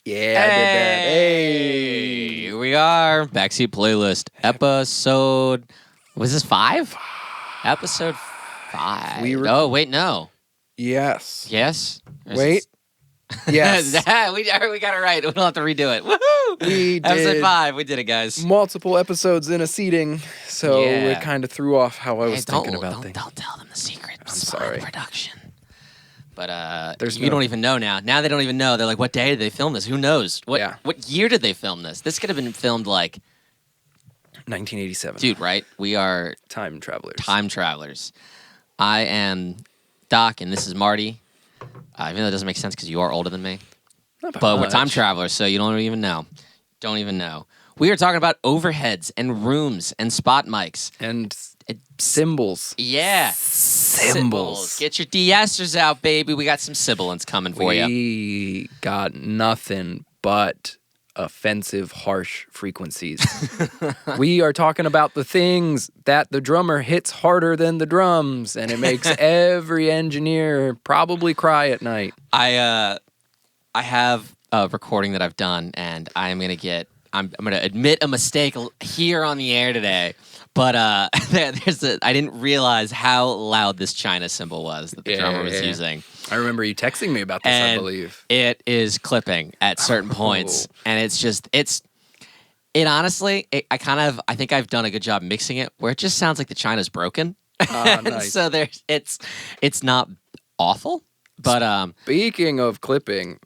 Yeah, I did that. Hey. Here we are. Backseat playlist. Episode. Was this 5? Episode 5. Oh, wait, no. Yes. Yes? Wait. Yes. we got it right. We don't have to redo it. Woohoo! We Episode did 5. We did it, guys. multiple episodes in a seating, so Yeah. it kind of threw off how I was thinking about don't, things. Don't tell them the secret. I'm sorry. Production. But You don't even know now. Now they don't even know. They're like, what day did they film this? Who knows? What year did they film this? This could have been filmed like 1987. Dude, right? We are Time travelers. I am Doc, and this is Marty. Even though it doesn't make sense because you are older than me. But we're time travelers, so you don't even know. Don't even know. We are talking about overheads and rooms and spot mics. And cymbals. Yeah. Cymbals. Get your de-essers out, baby. We got some sibilants coming for you. We got nothing but offensive, harsh frequencies. We are talking about the things that the drummer hits harder than the drums, and it makes every engineer probably cry at night. I have a recording that I've done, and I'm gonna admit a mistake here on the air today. But I didn't realize how loud this China cymbal was that the drummer was using. I remember you texting me about this, and I believe. It is clipping at certain points, and I think I've done a good job mixing it where it just sounds like the China's broken. Nice. So it's not awful, but Speaking of clipping,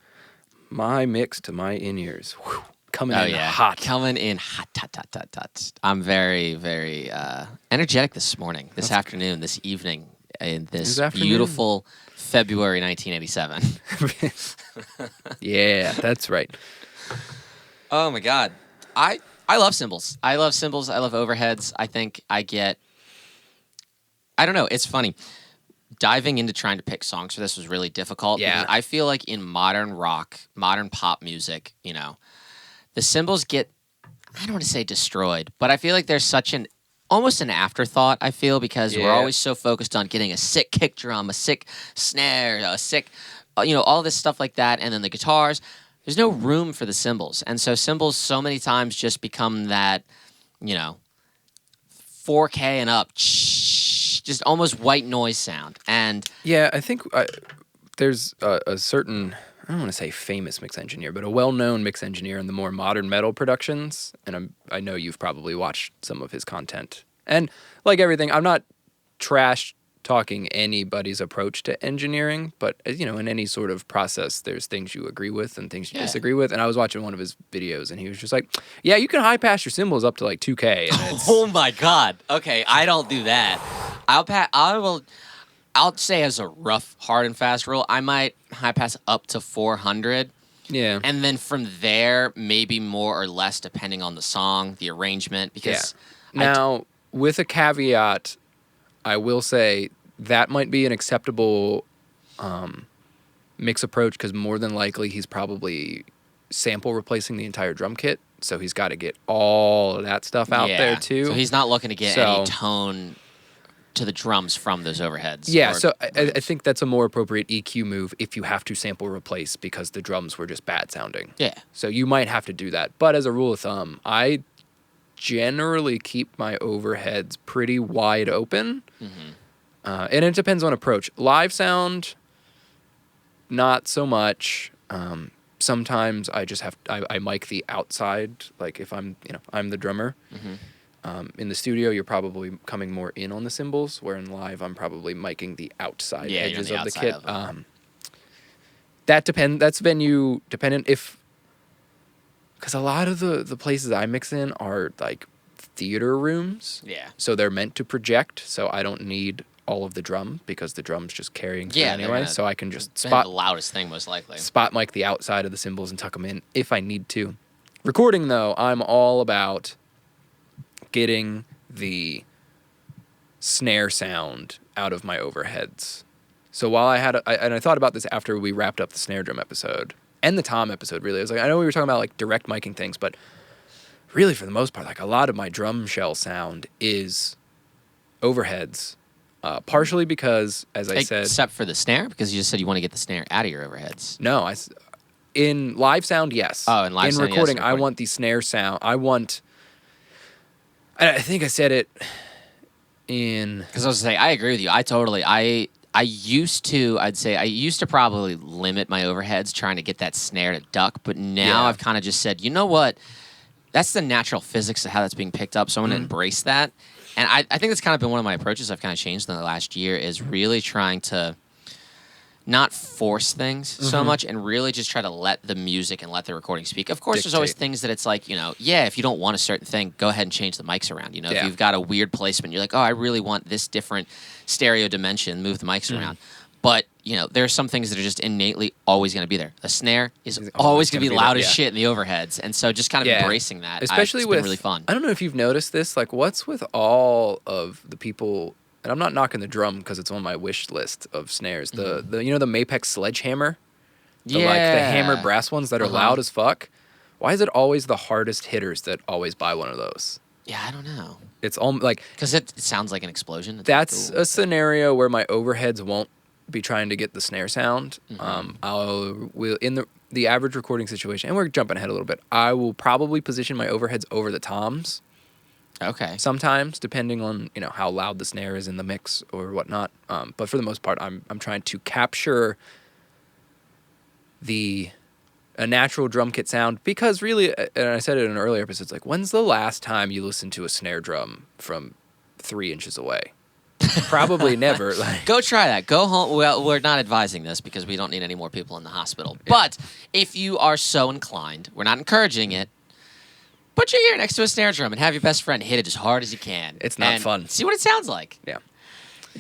my mix to my in-ears, coming in hot. Coming in hot. I'm very, very energetic this morning, this afternoon, this evening, in this beautiful February 1987. Yeah, that's right. Oh my God. I love cymbals. I love overheads. I think I don't know, it's funny. Diving into trying to pick songs for this was really difficult. Yeah. Because I feel like in modern rock, modern pop music, the cymbals get, I don't want to say destroyed, but I feel like there's almost an afterthought, I feel, because we're always so focused on getting a sick kick drum, a sick snare, a sick, all this stuff like that, and then the guitars. There's no room for the cymbals. And so cymbals so many times just become that, 4K and up, just almost white noise sound. And yeah, I think there's a certain, I don't want to say famous mix engineer, but a well-known mix engineer in the more modern metal productions, and I know you've probably watched some of his content. And like everything, I'm not trash talking anybody's approach to engineering, but in any sort of process, there's things you agree with and things you disagree with. And I was watching one of his videos, and he was just like, "Yeah, you can high pass your cymbals up to like 2K." And it's, oh my God! Okay, I don't do that. I'll say as a rough, hard and fast rule, I might high pass up to 400. Yeah. And then from there, maybe more or less depending on the song, the arrangement. Because now, with a caveat, I will say that might be an acceptable mix approach because more than likely he's probably sample replacing the entire drum kit. So he's got to get all of that stuff out there too. So he's not looking to get any tone to the drums from those overheads. Yeah, so I think that's a more appropriate EQ move if you have to sample replace because the drums were just bad sounding. Yeah. So you might have to do that. But as a rule of thumb, I generally keep my overheads pretty wide open. Mm-hmm. And it depends on approach. Live sound, not so much. Sometimes I just I mic the outside, like if I'm the drummer. Mm-hmm. In the studio, you're probably coming more in on the cymbals, where in live, I'm probably miking the outside edges of the kit. That depends. That's venue dependent. Because a lot of the places I mix in are like theater rooms. Yeah. So they're meant to project. So I don't need all of the drum because the drum's just carrying through anyway. So I can just the loudest thing most likely. Spot mic the outside of the cymbals and tuck them in if I need to. Recording though, I'm all about getting the snare sound out of my overheads. So while I thought about this after we wrapped up the snare drum episode and the tom episode, really. I was like, I know we were talking about like direct miking things, but really for the most part, like a lot of my drum shell sound is overheads. Partially because, as I said... Except for the snare? Because you just said you want to get the snare out of your overheads. No, In live sound, yes. Oh, in live sound, yes, recording, I recording. want the snare sound. I think I said it in... Because I was going to say, I agree with you. I used to probably limit my overheads trying to get that snare to duck, but now Yeah. I've kind of just said, you know what? That's the natural physics of how that's being picked up, so I'm going to embrace that. And I think that's kind of been one of my approaches I've kind of changed in the last year is really trying to not force things so much and really just try to let the music and let the recording speak. Of course, there's always things that it's like, if you don't want a certain thing, go ahead and change the mics around. If you've got a weird placement, you're like, oh, I really want this different stereo dimension, move the mics around. But, there are some things that are just innately always going to be there. The snare is always going to be loud as shit in the overheads. And so just kind of embracing that. Especially it's with, been really fun. I don't know if you've noticed this, like what's with all of the people, and I'm not knocking the drum because it's on my wish list of snares. The the Mapex sledgehammer? The hammered brass ones that are loud as fuck. Why is it always the hardest hitters that always buy one of those? Yeah, I don't know. It's all like... Because it sounds like an explosion. That's a scenario where my overheads won't be trying to get the snare sound. Will in the average recording situation, and we're jumping ahead a little bit, I will probably position my overheads over the toms. Okay. Sometimes, depending on how loud the snare is in the mix or whatnot. But for the most part, I'm trying to capture a natural drum kit sound because really, and I said it in an earlier episode, it's like, when's the last time you listened to a snare drum from 3 inches away? Probably never. Go try that. Go home. Well, we're not advising this because we don't need any more people in the hospital. Yeah. But if you are so inclined, we're not encouraging it. Put your ear next to a snare drum and have your best friend hit it as hard as you can. It's not fun. See what it sounds like. Yeah.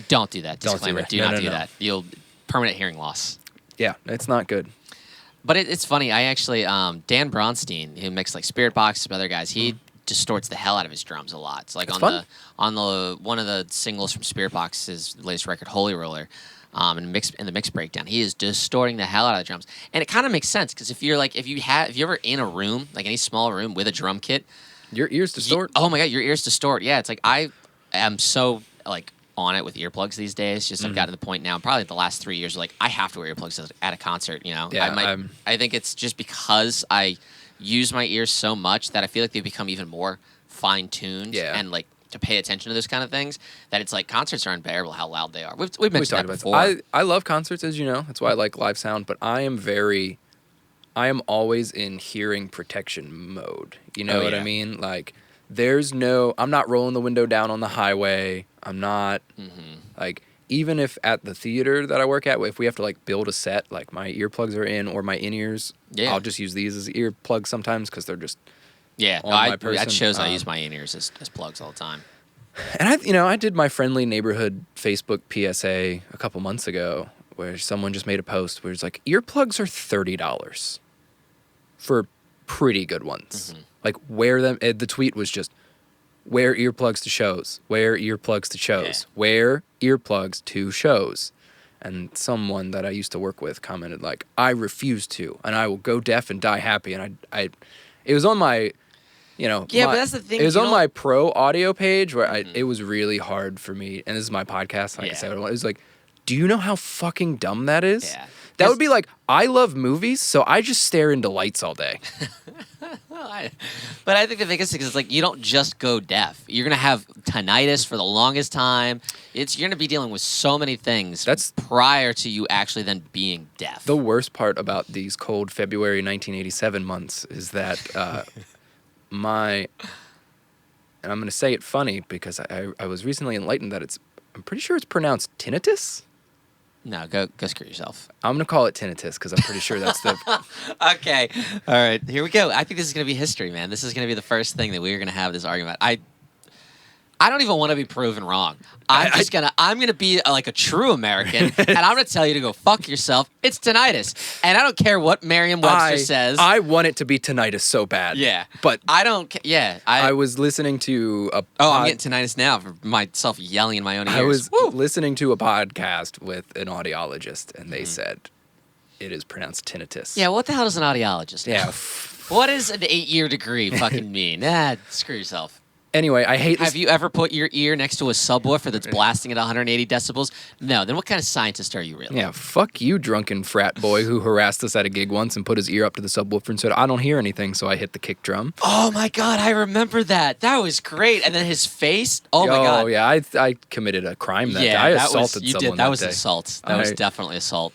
Don't do that. Disclaimer. Do not do that. You'll permanent hearing loss. Yeah, it's not good. But it's funny. I actually Dan Bronstein, who makes like Spirit Box, some other guys, he distorts the hell out of his drums a lot. It's like on the one of the singles from Spirit Box's latest record, Holy Roller. In the mix breakdown, he is distorting the hell out of the drums, and it kind of makes sense because if you're ever in a room, like any small room with a drum kit, your ears distort. Oh my god, your ears distort. Yeah, it's like I am so like on it with earplugs these days. Just I've gotten to the point now, probably the last 3 years, like I have to wear earplugs at a concert. Yeah, I think it's just because I use my ears so much that I feel like they become even more fine tuned and like to pay attention to those kind of things, that it's like concerts are unbearable how loud they are. We've mentioned that before. I love concerts, as you know. That's why I like live sound, but I am always in hearing protection mode. You know what I mean? Like, I'm not rolling the window down on the highway. I'm not, like, even if at the theater that I work at, if we have to, like, build a set, like, my earplugs are in or my in-ears, I'll just use these as earplugs sometimes because they're just... Yeah, that shows I use my in-ears as plugs all the time. And I did my friendly neighborhood Facebook PSA a couple months ago where someone just made a post where it's like, earplugs are $30 for pretty good ones. Like, wear them. The tweet was just, wear earplugs to shows, wear earplugs to shows, wear earplugs to shows. And someone that I used to work with commented like, I refuse to, and I will go deaf and die happy. And it was on my... but that's the thing. It was on my pro audio page where it was really hard for me, and this is my podcast, like I said, it was like, do you know how fucking dumb that is? Yeah. That would be like, I love movies, so I just stare into lights all day. But I think the biggest thing is like, you don't just go deaf. You're going to have tinnitus for the longest time. You're going to be dealing with so many things prior to you actually then being deaf. The worst part about these cold February 1987 months is that... and I'm going to say it funny because I was recently enlightened that I'm pretty sure it's pronounced tinnitus. No, go screw yourself. I'm going to call it tinnitus because I'm pretty sure that's the... Okay. All right. Here we go. I think this is going to be history, man. This is going to be the first thing that we're going to have this argument. I don't even want to be proven wrong. I'm gonna be like a true American, and I'm gonna tell you to go fuck yourself. It's tinnitus, and I don't care what Merriam-Webster says. I want it to be tinnitus so bad. Yeah, but I don't. I was listening to a. I'm getting tinnitus now for myself yelling in my own ears. I was listening to a podcast with an audiologist, and they said it is pronounced tinnitus. Yeah, what the hell does an audiologist know? Yeah. What does an 8-year degree fucking mean? Screw yourself. Anyway, I hate this. Have you ever put your ear next to a subwoofer that's blasting at 180 decibels? No. Then what kind of scientist are you really? Yeah, fuck you, drunken frat boy who harassed us at a gig once and put his ear up to the subwoofer and said, I don't hear anything, so I hit the kick drum. Oh my God, I remember that. That was great. And then his face. Oh my God. Oh yeah, I committed a crime that day. I assaulted someone That was day. assault. That was definitely assault.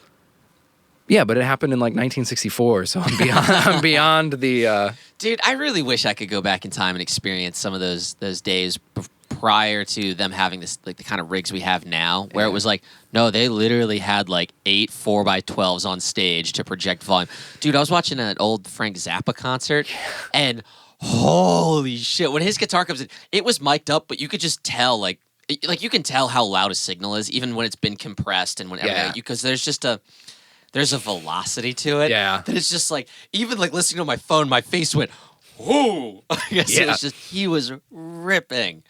Yeah, but it happened in like 1964, so I'm beyond the. Dude, I really wish I could go back in time and experience some of those days prior to them having this, like the kind of rigs we have now, where it was like, no, they literally had like 8 4x12s on stage to project volume. Dude, I was watching an old Frank Zappa concert, and holy shit, when his guitar comes in, it was mic'd up, but you could just tell, like you can tell how loud a signal is, even when it's been compressed and whenever, because there's a velocity to it. Yeah. That it's just like, even like listening to my phone, my face went, whoa. I guess it was just, he was ripping.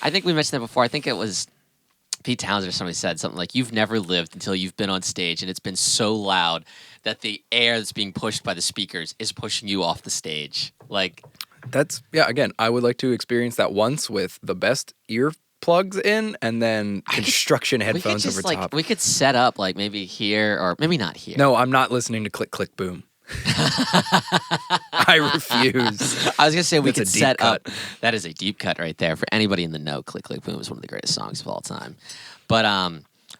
I think we mentioned that before. I think it was Pete Townsend or somebody said something like, you've never lived until you've been on stage and it's been so loud that the air that's being pushed by the speakers is pushing you off the stage. Like, that's, again, I would like to experience that once with the best earplugs in and then construction headphones over top. We could set up like maybe here or maybe not here. No, I'm not listening to Click Click Boom. I refuse. I was gonna say we That's could a deep set cut. up. That is a deep cut right there for anybody in the know. Click Click Boom is one of the greatest songs of all time. But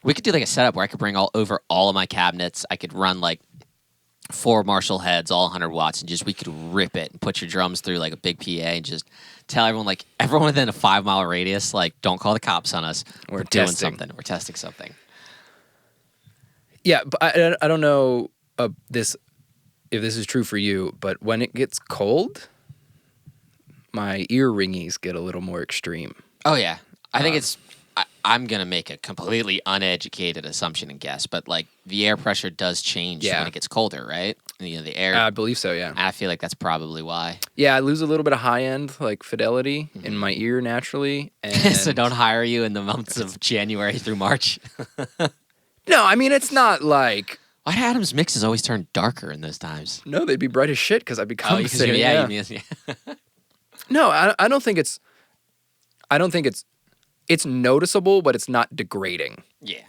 we could do like a setup where I could bring all of my cabinets. I could run like 4 Marshall heads, all 100 watts, and just we could rip it and put your drums through like a big PA and just tell everyone within a 5-mile radius, like, don't call the cops on us. We're doing something. We're testing something. Yeah, but I don't know if this is true for you, but when it gets cold, my ear ringies get a little more extreme. Oh, yeah. I think I'm going to make a completely uneducated assumption and guess, but like the air pressure does change when it gets colder, right? You know, the air. I believe so, yeah. I feel like that's probably why. Yeah, I lose a little bit of high-end like fidelity in my ear naturally. And so don't hire you in the months of January through March. No, I mean, it's not like... Why do Adam's mixes always turn darker in those times? No, they'd be bright as shit because I become singing. Yeah. No, I don't think it's... I don't think it's noticeable, but it's not degrading. Yeah.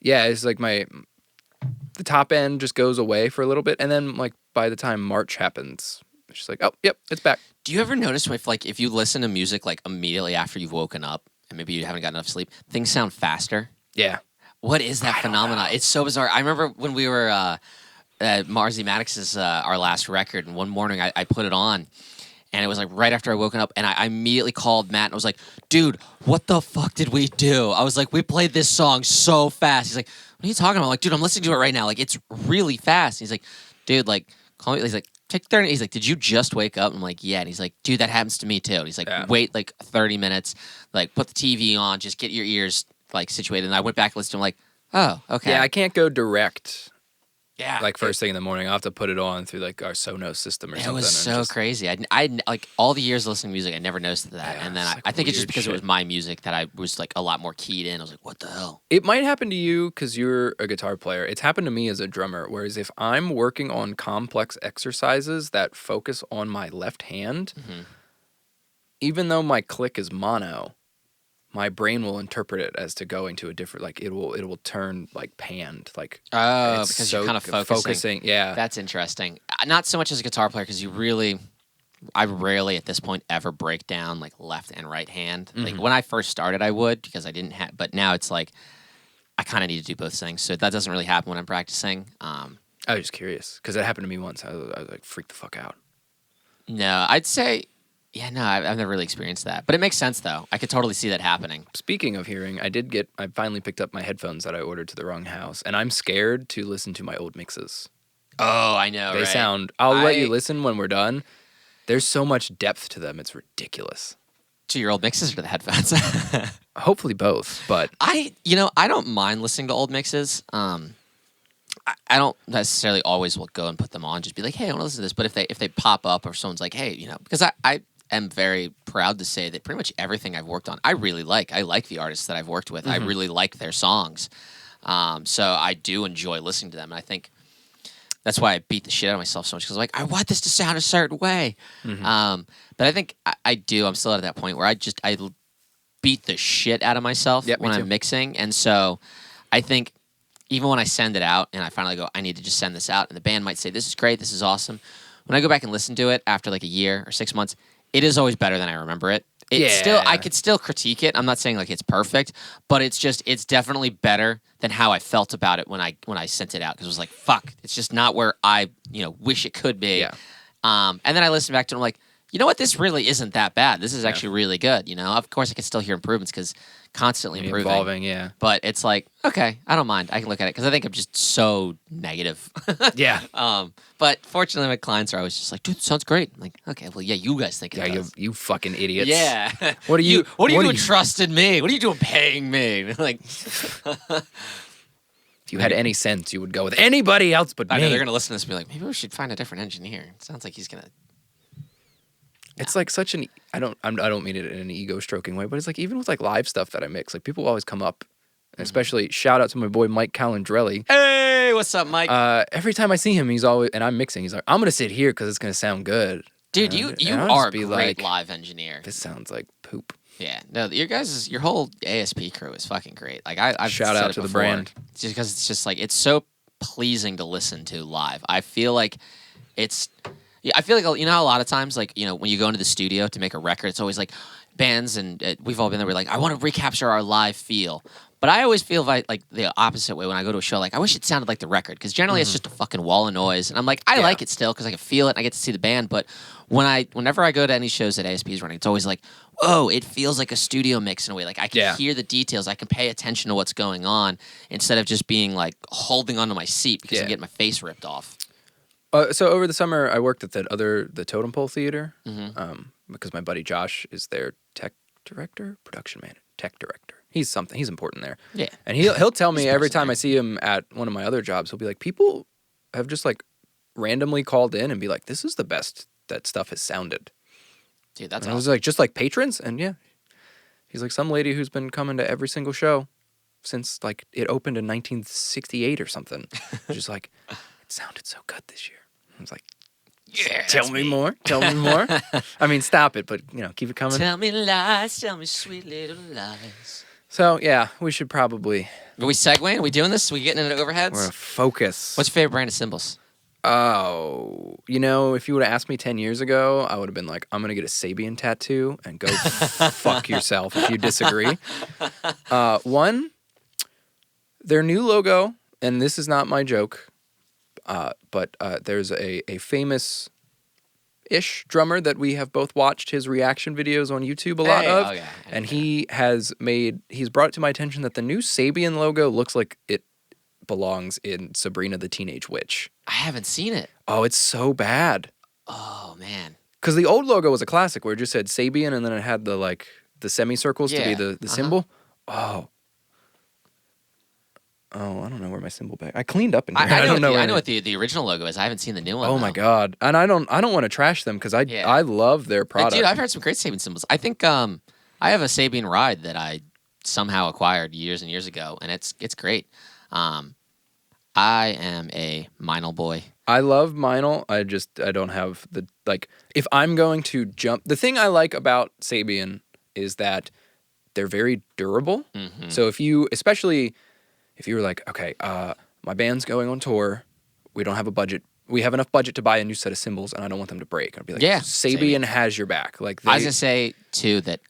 Yeah, it's like the top end just goes away for a little bit, and then like by the time March happens, it's just like, oh, yep, it's back. Do you ever notice if you listen to music like immediately after you've woken up and maybe you haven't got enough sleep, things sound faster? Yeah. What is that phenomenon? It's so bizarre. I remember when we were at Marzi Maddox's our last record, and one morning I put it on. And it was like right after I woken up, and I immediately called Matt and I was like, dude, what the fuck did we do? I was like, we played this song so fast. He's like, what are you talking about? I'm like, dude, I'm listening to it right now. Like, it's really fast. And he's like, dude, like, call me. He's like, take 30. He's like, did you just wake up? I'm like, yeah. And he's like, dude, that happens to me too. And he's like, wait like 30 minutes, like put the TV on, just get your ears like situated. And I went back and listened to him like, oh, okay. Yeah, I can't go direct. Yeah, like first thing in the morning, I'll have to put it on through like our Sonos system or something. It was so crazy. I like all the years listening to music, I never noticed that. And then I think it's just because it was my music that I was like a lot more keyed in. I was like, what the hell? It might happen to you because you're a guitar player. It's happened to me as a drummer. Whereas if I'm working on complex exercises that focus on my left hand, even though my click is mono, my brain will interpret it as to go into a different, like it will turn like panned, like because you're kind of focusing. Yeah, that's interesting. Not so much as a guitar player because I rarely at this point ever break down like left and right hand. Like when I first started, I would because I didn't have, but now it's like I kind of need to do both things. So that doesn't really happen when I'm practicing. I was just curious because it happened to me once. I was like freaked the fuck out. No, I'd say. Yeah, no, I've never really experienced that. But it makes sense, though. I could totally see that happening. Speaking of hearing, I finally picked up my headphones that I ordered to the wrong house, and I'm scared to listen to my old mixes. Oh, I know, They sound... I'll let you listen when we're done. There's so much depth to them, it's ridiculous. To your old mixes or the headphones? Hopefully both, but... I don't mind listening to old mixes. I don't necessarily always will go and put them on, just be like, hey, I want to listen to this. But if they pop up or someone's like, hey, because I am very proud to say that pretty much everything I've worked on, I really like. I like the artists that I've worked with. I really like their songs. So I do enjoy listening to them. And I think That's why I beat the shit out of myself so much because I'm like, I want this to sound a certain way. But I think I do. I'm still at that point where I beat the shit out of myself when I'm mixing, and so I think even when I send it out and I finally go, I need to just send this out, and the band might say, this is great, this is awesome. When I go back and listen to it after like a year or 6 months, it is always better than I remember it. I could still critique it. I'm not saying like it's perfect, but it's definitely better than how I felt about it when I sent it out because it was like, fuck, it's just not where I wish it could be. Yeah. And then I listened back to it, I'm like, you know what? This really isn't that bad. This is actually really good. Of course, I can still hear improvements because constantly improving. Evolving, yeah. But it's like, okay, I don't mind. I can look at it because I think I'm just so negative. Yeah. But fortunately, my clients are always just like, dude, sounds great. I'm like, okay, well, yeah, you guys think it does. You fucking idiots. Yeah. What are you? What are you doing trusting me? What are you doing paying me? Like, if you had any sense, you would go with anybody else but me. I know they're gonna listen to this and be like, maybe we should find a different engineer. It sounds like he's gonna. It's like such an I don't mean it in an ego stroking way, but it's like even with like live stuff that I mix, like people always come up, especially shout out to my boy Mike Calandrelli. Hey, what's up, Mike? Every time I see him, he's always and I'm mixing. He's like, I'm gonna sit here because it's gonna sound good. Dude, you are a great live engineer. This sounds like poop. Yeah, no, your whole ASP crew is fucking great. Like I've shout out to the brand, just because it's just like it's so pleasing to listen to live. I feel like it's. Yeah, I feel like how a lot of times, like when you go into the studio to make a record, it's always like bands and we've all been there. We're like, I want to recapture our live feel, but I always feel like the opposite way when I go to a show. Like I wish it sounded like the record because generally it's just a fucking wall of noise, and I'm like, I like it still because I can feel it and I get to see the band. But whenever I go to any shows that ASP is running, it's always like, oh, it feels like a studio mix in a way. Like I can hear the details, I can pay attention to what's going on instead of just being like holding onto my seat because I'm getting my face ripped off. So over the summer, I worked at the Totem Pole Theater because my buddy Josh is their tech director, production manager, tech director. He's important there. Yeah, and he'll tell me every time I see him at one of my other jobs, he'll be like, people have just like randomly called in and be like, this is the best that stuff has sounded. Dude, that's awesome. I was like, just like patrons, and he's like some lady who's been coming to every single show since like it opened in 1968 or something. Just like it sounded so good this year. I was like, yeah, tell me more. Tell me more. I mean, stop it, but, keep it coming. Tell me lies. Tell me sweet little lies. So, yeah, we should probably... Are we segueing? Are we doing this? Are we getting into overheads? We're a focus. What's your favorite brand of cymbals? Oh, if you would have asked me 10 years ago, I would have been like, I'm going to get a Sabian tattoo and go fuck yourself if you disagree. One, their new logo, and this is not my joke, but there's a famous-ish drummer that we have both watched his reaction videos on YouTube a lot of. Oh, yeah. And he's brought it to my attention that the new Sabian logo looks like it belongs in Sabrina the Teenage Witch. I haven't seen it. Oh, it's so bad. Oh, man. Because the old logo was a classic where it just said Sabian and then it had the semicircles to be the symbol. Oh, I don't know where my symbol bag. I cleaned up in here. I know what the original logo is. I haven't seen the new one. Oh my god! And I don't want to trash them because I love their product. Dude, I've heard some great Sabian cymbals. I think I have a Sabian ride that I somehow acquired years and years ago, and it's great. I am a Meinl boy. I love Meinl. I don't have the if I'm going to jump. The thing I like about Sabian is that they're very durable. Mm-hmm. So especially if you were like, okay, my band's going on tour, we don't have a budget. We have enough budget to buy a new set of cymbals, and I don't want them to break. I'd be like, Sabian has your back. I was gonna say too that,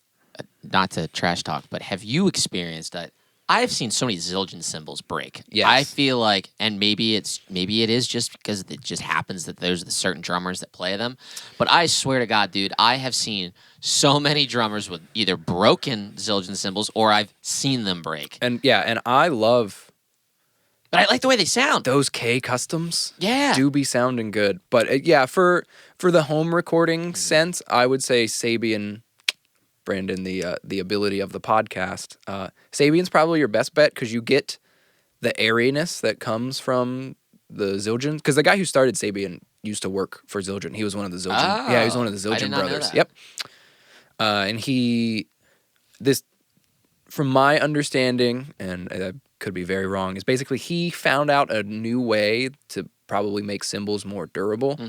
not to trash talk, but have you experienced that? I've seen so many Zildjian cymbals break. Yes. I feel like, and maybe it is just because it just happens that there's the certain drummers that play them. But I swear to God, dude, I have seen so many drummers with either broken Zildjian cymbals or I've seen them break. And I love. But I like the way they sound. Those K customs, do be sounding good. But for the home recording sense, I would say Sabian. Brandon, the ability of the podcast. Sabian's probably your best bet because you get the airiness that comes from the Zildjian. Because the guy who started Sabian used to work for Zildjian. He was one of the Zildjian. He was one of the Zildjian brothers. Yep. And from my understanding, and could be very wrong, is basically he found out a new way to probably make cymbals more durable,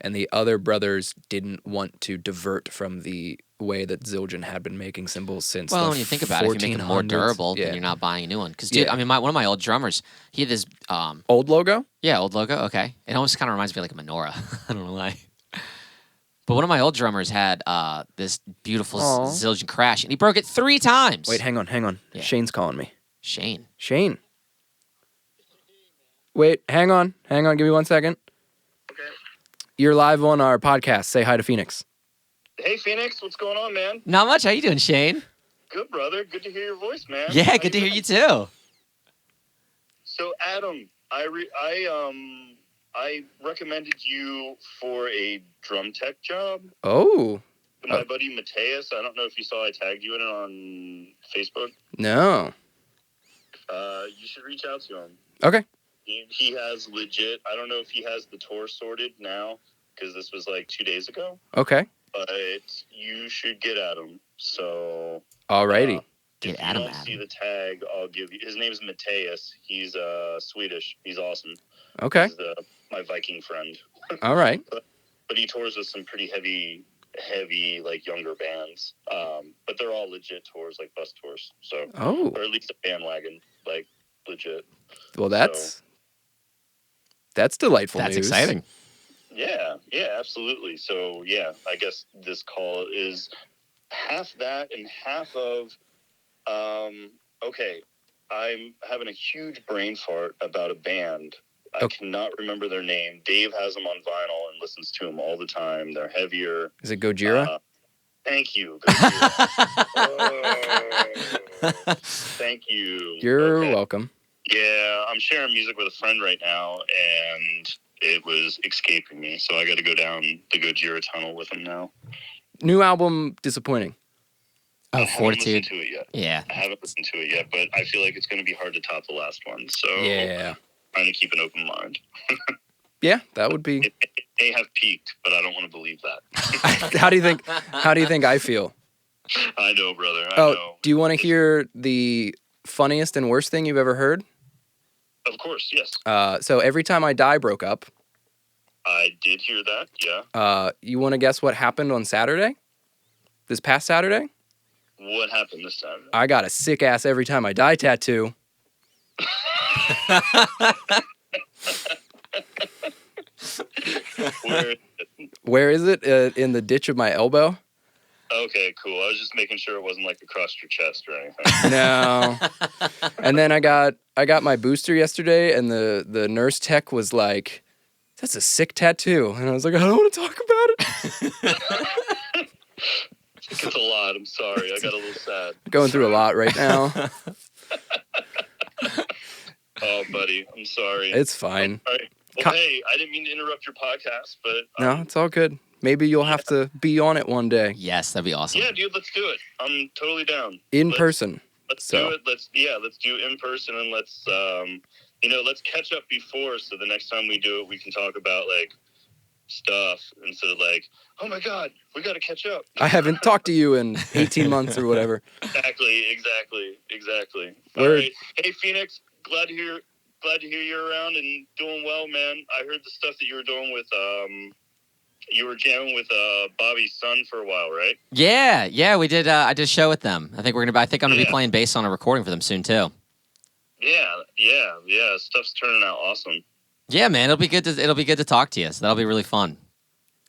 and the other brothers didn't want to divert from the way that Zildjian had been making cymbals since Well, the when you think about it, if you make them more 1400s. durable, Yeah. then you're not buying a new one. Because, dude, Yeah. I mean, one of my old drummers, he had this, Old logo? yeah, old logo. Okay, it almost kind of reminds me of like a menorah. I don't know why. But one of my old drummers had this beautiful Aw. Zildjian crash, and he broke it 3 times. Wait, hang on. Yeah. Shane's calling me. Shane. Wait, hang on. Give me 1 second. Okay. You're live on our podcast. Say hi to Phoenix. Hey, Phoenix, what's going on, man? Not much. How you doing, Shane? Good, brother. Good to hear your voice, man. Yeah, How good to hear you doing? too. So, Adam, I recommended you for a drum tech job. Oh. My buddy Mateus, I don't know if you saw I tagged you in it on Facebook. No. You should reach out to him. Okay. He has legit, I don't know if he has the tour sorted now, because this was like 2 days ago, Okay. but you should get at him. So, Alrighty. Get if at you him, don't Adam. see the tag, I'll give you. His name is Mateus. He's Swedish. He's awesome. Okay. He's my Viking friend. All right. But he tours with some pretty heavy like younger bands. But they're all legit tours, like bus tours. So, Oh. or at least a bandwagon, like legit. Well, that's delightful That's news. exciting. Yeah, absolutely. So yeah, I guess this call is half that and half of. Okay, I'm having a huge brain fart about a band. I cannot remember their name. Dave has them on vinyl and listens to them all the time. They're heavier. Is it Gojira? Thank you. Gojira. Thank you. You're Okay. welcome. Yeah, I'm sharing music with a friend right now, and it was escaping me. So I got to go down the Gojira tunnel with him now. New album disappointing. Oh, I haven't Fortitude. listened to it yet. Yeah. I haven't listened to it yet, but I feel like it's going to be hard to top the last one. So Yeah. trying to keep an open mind. Yeah, that would be. It may have peaked, but I don't want to believe that. How do you think I feel? I know, brother. I know. Do you want to hear the funniest and worst thing you've ever heard? Of course, yes. So Every Time I Die broke up. I did hear that, yeah. You want to guess what happened on Saturday? This past Saturday? What happened this time? I got a sick ass Every Time I Die tattoo. Where is it? In the ditch of my elbow? Okay, cool. I was just making sure it wasn't like across your chest or anything. No. And then I got my booster yesterday, and the nurse tech was like, "That's a sick tattoo," and I was like, "I don't want to talk about it." It's a lot. I'm sorry. I got a little sad. Going through a lot right now. Oh, buddy. I'm sorry. It's fine. All right. Well, hey, I didn't mean to interrupt your podcast, but... No, it's all good. Maybe you'll have to be on it one day. Yes, that'd be awesome. Yeah, dude, let's do it. I'm totally down. In person. Let's So. do it. Let's do it in person, and let's catch up before, so the next time we do it, we can talk about, like, stuff instead of, like, oh, my God, we got to catch up. I haven't talked to you in 18 months or whatever. Exactly. All Word. right. Hey, Phoenix, glad to hear you're around and doing well, man. I heard the stuff that you were doing with you were jamming with Bobby's son for a while, right? Yeah, we did. I did a show with them. I think I'm gonna be playing bass on a recording for them soon too. Yeah. Stuff's turning out awesome. Yeah, man, it'll be good to talk to you. So that'll be really fun.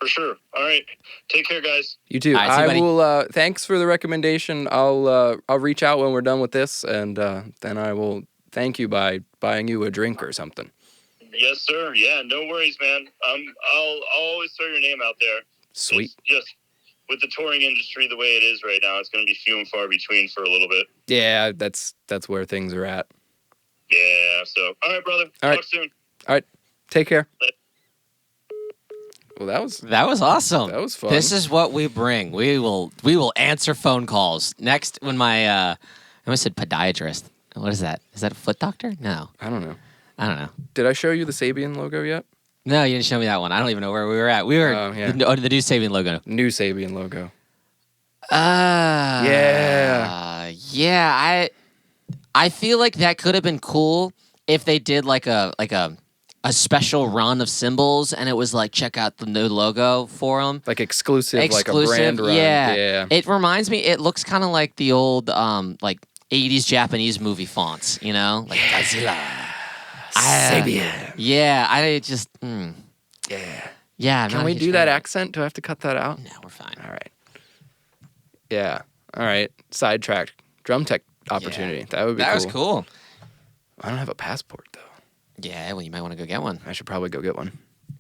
For sure. All right. Take care, guys. You too. All right, see you, I buddy. will. Thanks for the recommendation. I'll reach out when we're done with this, and then I will thank you by buying you a drink or something. Yes, sir. Yeah, no worries, man. I'll always throw your name out there. Sweet. It's just with the touring industry the way it is right now, it's going to be few and far between for a little bit. Yeah, that's where things are at. Yeah. So, all right, brother. All right. Talk soon. All right. Take care. Well, that was awesome. That was fun. This is what we bring. We will answer phone calls. Next, when my I almost said podiatrist. What is that? Is that a foot doctor? No. I don't know. Did I show you the Sabian logo yet? No, you didn't show me that one. I don't even know where we were at. We were yeah. the new Sabian logo. New Sabian logo. Yeah. I feel like that could have been cool if they did like a special run of cymbals, and it was like, check out the new logo for them. Like exclusive, like a brand run. Yeah. It reminds me, it looks kind of like the old like 80s Japanese movie fonts, you know? Like Godzilla. Sabian. Yeah, I just... Yeah. Yeah. I'm Can not a we huge do fan that of it. accent? Do I have to cut that out? No, we're fine. All right. Yeah. All right. Sidetracked. Drum tech opportunity. Yeah. That would be That cool. was cool. I don't have a passport, though. Yeah, well, you might want to go get one. I should probably go get one.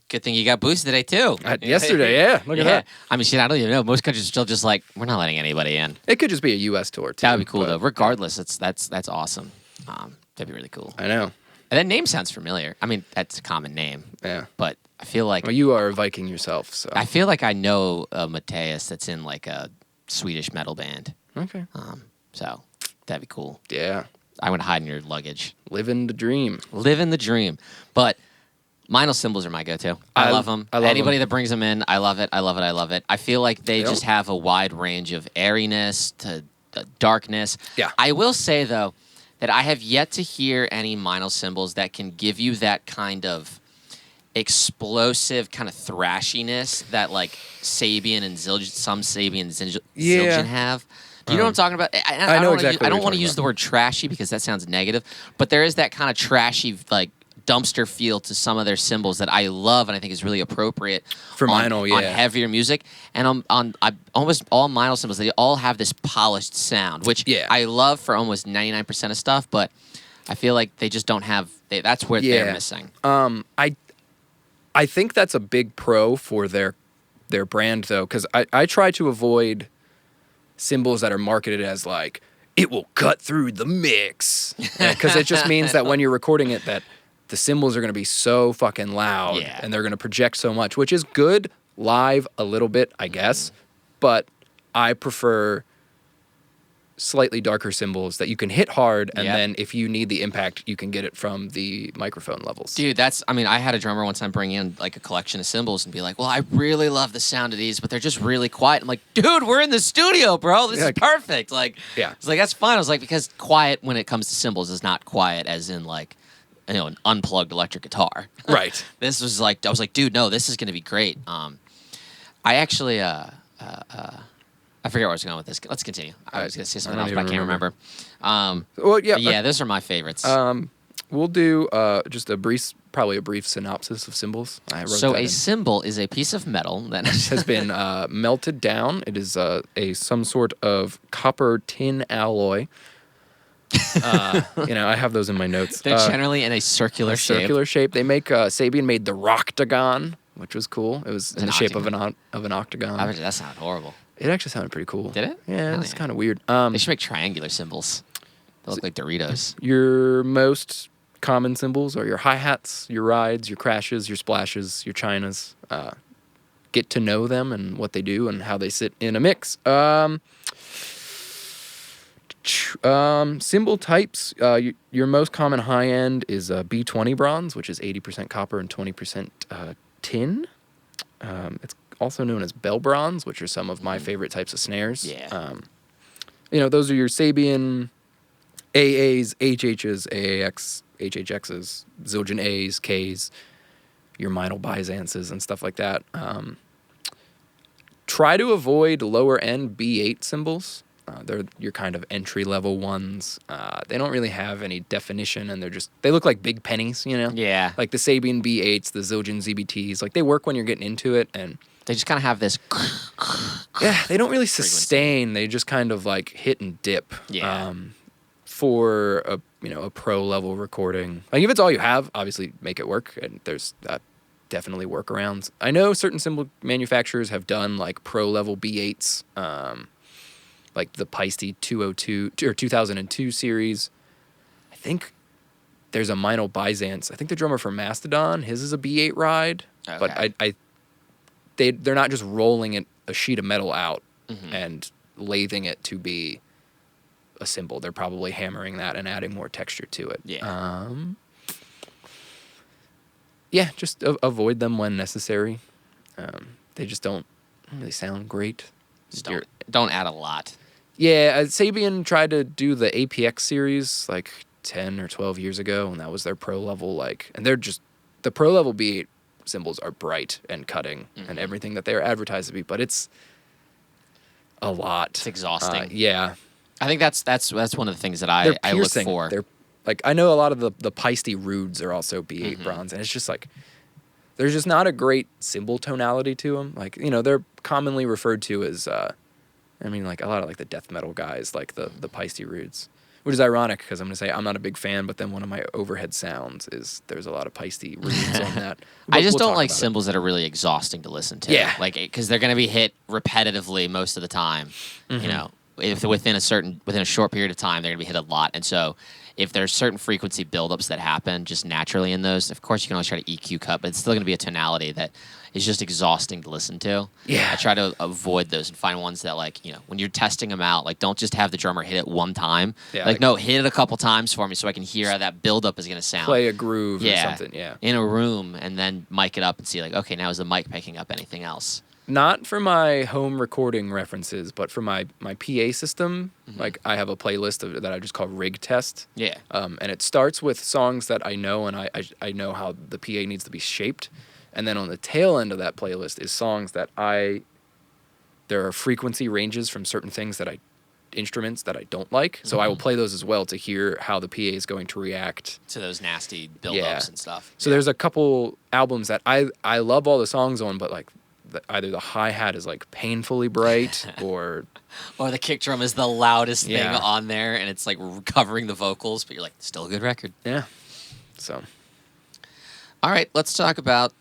Good thing you got boosted today, too. Yesterday, yeah. Look at that. I mean, shit, I don't even know. Most countries are still just like, we're not letting anybody in. It could just be a U.S. tour, too. That would be cool, but- though. Regardless, that's awesome. That'd be really cool. I know. And that name sounds familiar. I mean, that's a common name, Yeah. but I feel like Well, you are a Viking yourself, so. I feel like I know a Mateus that's in like a Swedish metal band. Okay. So that'd be cool. Yeah. I would hide in your luggage. Living the dream. Living the dream. But Meinl cymbals are my go-to. I love them. I love Anybody 'em. that brings them in, I love it. I love it. I love it. I feel like they Yep. just have a wide range of airiness to darkness. Yeah. I will say, though, that I have yet to hear any Meinl cymbals that can give you that kind of explosive kind of thrashiness that like Sabian and Zildjian, some Sabian and Zildjian have. Do you know what I'm talking about? I know exactly I what don't you're want to talking use about. the word trashy because that sounds negative, but there is that kind of trashy like dumpster feel to some of their cymbals that I love and I think is really appropriate For on, Meinl, on yeah. heavier music. And on almost all Meinl cymbals, they all have this polished sound, which Yeah. I love for almost 99% of stuff, but I feel like they just don't have. That's where they're missing. I think that's a big pro for their brand, though, because I try to avoid cymbals that are marketed as like, it will cut through the mix. Because it just means that when you're recording it, that the cymbals are going to be so fucking loud Yeah. and they're going to project so much, which is good live a little bit, I guess. But I prefer slightly darker cymbals that you can hit hard, and Yep. then if you need the impact, you can get it from the microphone levels. Dude, I had a drummer one time bring in like a collection of cymbals and be like, well, I really love the sound of these, but they're just really quiet. I'm like, dude, we're in the studio, bro. This is perfect. Like, Yeah. It's like, that's fine. I was like, because quiet when it comes to cymbals is not quiet as in like, you know, an unplugged electric guitar. Right. This was like, I was like, dude, no, this is going to be great. I actually, I forget where I was going with this. Let's continue. I was going to say something else, don't but I can't even remember. Well, yeah. But yeah, those are my favorites. We'll do just probably a brief synopsis of symbols. I wrote So that a in. cymbal is a piece of metal that has been melted down. It is some sort of copper tin alloy. I have those in my notes. they're generally in a circular shape. Circular shape. They make Sabian made the Rocktagon, which was cool. It was in an the shape of octagon. an octagon. I bet that sounded horrible. It actually sounded pretty cool. Did it? Yeah, Hell it's yeah. kind of weird. They should make triangular cymbals. They look like Doritos. Your most common cymbals are your hi-hats, your rides, your crashes, your splashes, your chinas. Get to know them and what they do and how they sit in a mix. Cymbal types, your most common high-end is B20 bronze, which is 80% copper and 20% tin. It's also known as bell bronze, which are some of my favorite types of snares. Yeah. Those are your Sabian AAs, HHs, AAX, HHXs, Zildjian A's, K's, your Meinl Byzances and stuff like that. Try to avoid lower end B8 cymbals. They're your kind of entry level ones. They don't really have any definition, and they look like big pennies, Yeah. Like the Sabian B8s, the Zildjian ZBTs. Like they work when you're getting into it, and They just kind of have this. yeah, they don't really sustain. They just kind of like hit and dip. Yeah. For a pro level recording, like if it's all you have, obviously make it work, and there's definitely workarounds. I know certain cymbal manufacturers have done like pro level B8s, like the Peisty 202 or 2002 series. I think there's a Meinl Byzance. I think the drummer for Mastodon, his is a B8 ride, but they're not just rolling a sheet of metal out and lathing it to be a cymbal. They're probably hammering that and adding more texture to it. Yeah. Just avoid them when necessary. They just don't really sound great. Just don't add a lot. Yeah, Sabian tried to do the APX series like 10 or 12 years ago, and that was their pro level. And they're just the pro level B8 cymbals are bright and cutting and everything that they're advertised to be, but it's a lot. It's exhausting. Yeah, I think that's one of the things that I look piercing. for. They're I know a lot of the Peisty Rudes are also B8 bronze, and it's just there's just not a great cymbal tonality to them. They're commonly referred to as, a lot of the death metal guys, like the Peisty Rudes, which is ironic because I'm going to say I'm not a big fan, but then one of my overhead sounds is there's a lot of Peisty Rudes on that. I just don't like cymbals that are really exhausting to listen to. Yeah. Because they're going to be hit repetitively most of the time. If within a short period of time, they're going to be hit a lot. And so if there's certain frequency buildups that happen just naturally in those, of course you can always try to EQ cut, but it's still going to be a tonality that is just exhausting to listen to. Yeah. I try to avoid those and find ones that when you're testing them out, don't just have the drummer hit it one time. Yeah, no, hit it a couple times for me so I can hear how that buildup is going to sound. Play a groove or something, yeah. In a room, and then mic it up and see okay, now is the mic picking up anything else? Not for my home recording references, but for my PA system. I have a playlist that I just call Rig Test. Yeah. And it starts with songs that I know, and I know how the PA needs to be shaped. And then on the tail end of that playlist is songs that there are frequency ranges from certain instruments that I don't like. So I will play those as well to hear how the PA is going to react to those nasty buildups and stuff. So there's a couple albums that I love all the songs on, but either the hi-hat is painfully bright or the kick drum is the loudest thing on there, and it's covering the vocals, but you're still a good record. Yeah. So all right, let's talk about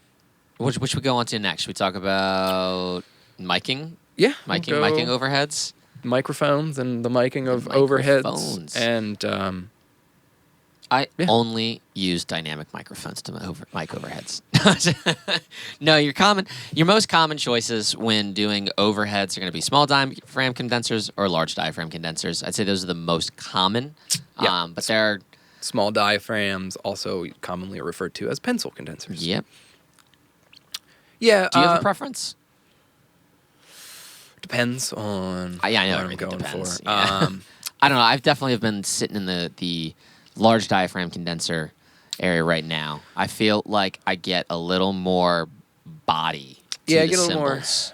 which we go on to next. We talk about miking. Yeah. Miking overheads. Microphones and the miking of overheads. And I only use dynamic microphones to mic overheads. No, your most common choices when doing overheads are going to be small diaphragm condensers or large diaphragm condensers. I'd say those are the most common. Yeah. But they're small diaphragms, also commonly referred to as pencil condensers. Yep. Yeah. Do you have a preference? Depends on I know what I'm everything going depends. for. Yeah. I don't know. I've definitely been sitting in the large diaphragm condenser area right now. I feel like I get a little more body to I the get a little cymbals.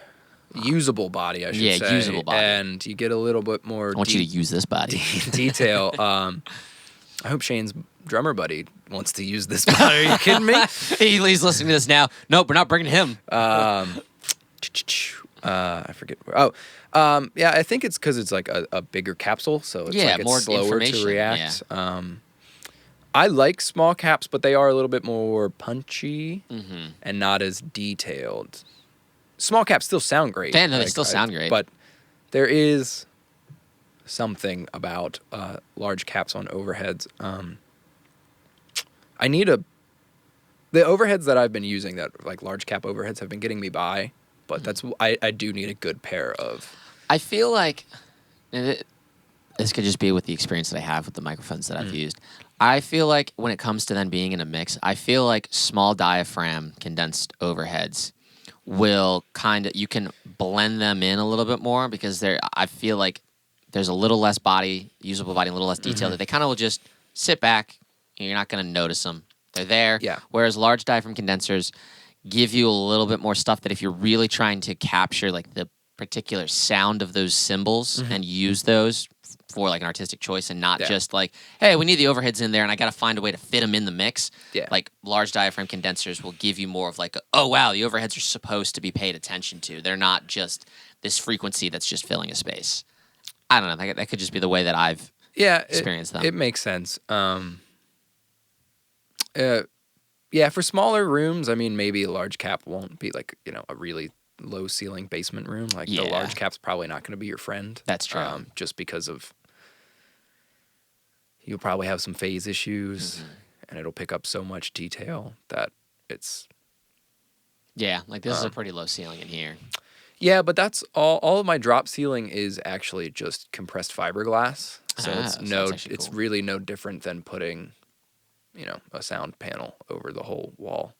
more usable body, I should say. Yeah, usable body. And you get a little bit more I want you to use this body. detail. I hope Shane's drummer buddy wants to use this body. Are you kidding me? He's listening to this now. Nope, we're not bringing him. I forget. I think it's because it's a bigger capsule, so it's it's more slower to information. react. I like small caps, but they are a little bit more punchy and not as detailed. Small caps still sound great. Yeah, no, they still sound great. But there is something about large caps on overheads. The overheads that I've been using, that large cap overheads, have been getting me by. But I do need a good pair of. I feel like this could just be with the experience that I have with the microphones that I've used. I feel like when it comes to then being in a mix, I feel like small diaphragm condensed overheads will you can blend them in a little bit more because I feel like there's a little less usable body, a little less detail that they kind of will just sit back and you're not going to notice them. They're there. Yeah. Whereas large diaphragm condensers give you a little bit more stuff that if you're really trying to capture the particular sound of those cymbals and use those for an artistic choice and not just hey, we need the overheads in there and I got to find a way to fit them in the mix. Yeah. Large diaphragm condensers will give you more of oh wow, the overheads are supposed to be paid attention to. They're not just this frequency that's just filling a space. I don't know. That could just be the way that I've experienced them. It makes sense. For smaller rooms, maybe a large cap won't be a really low ceiling basement room. The large cap's probably not going to be your friend. That's true. Just because of you'll probably have some phase issues, and it'll pick up so much detail that it's. Yeah, this is a pretty low ceiling in here. Yeah, but that's all of my drop ceiling is actually just compressed fiberglass. So it's cool. really no different than putting, a sound panel over the whole wall.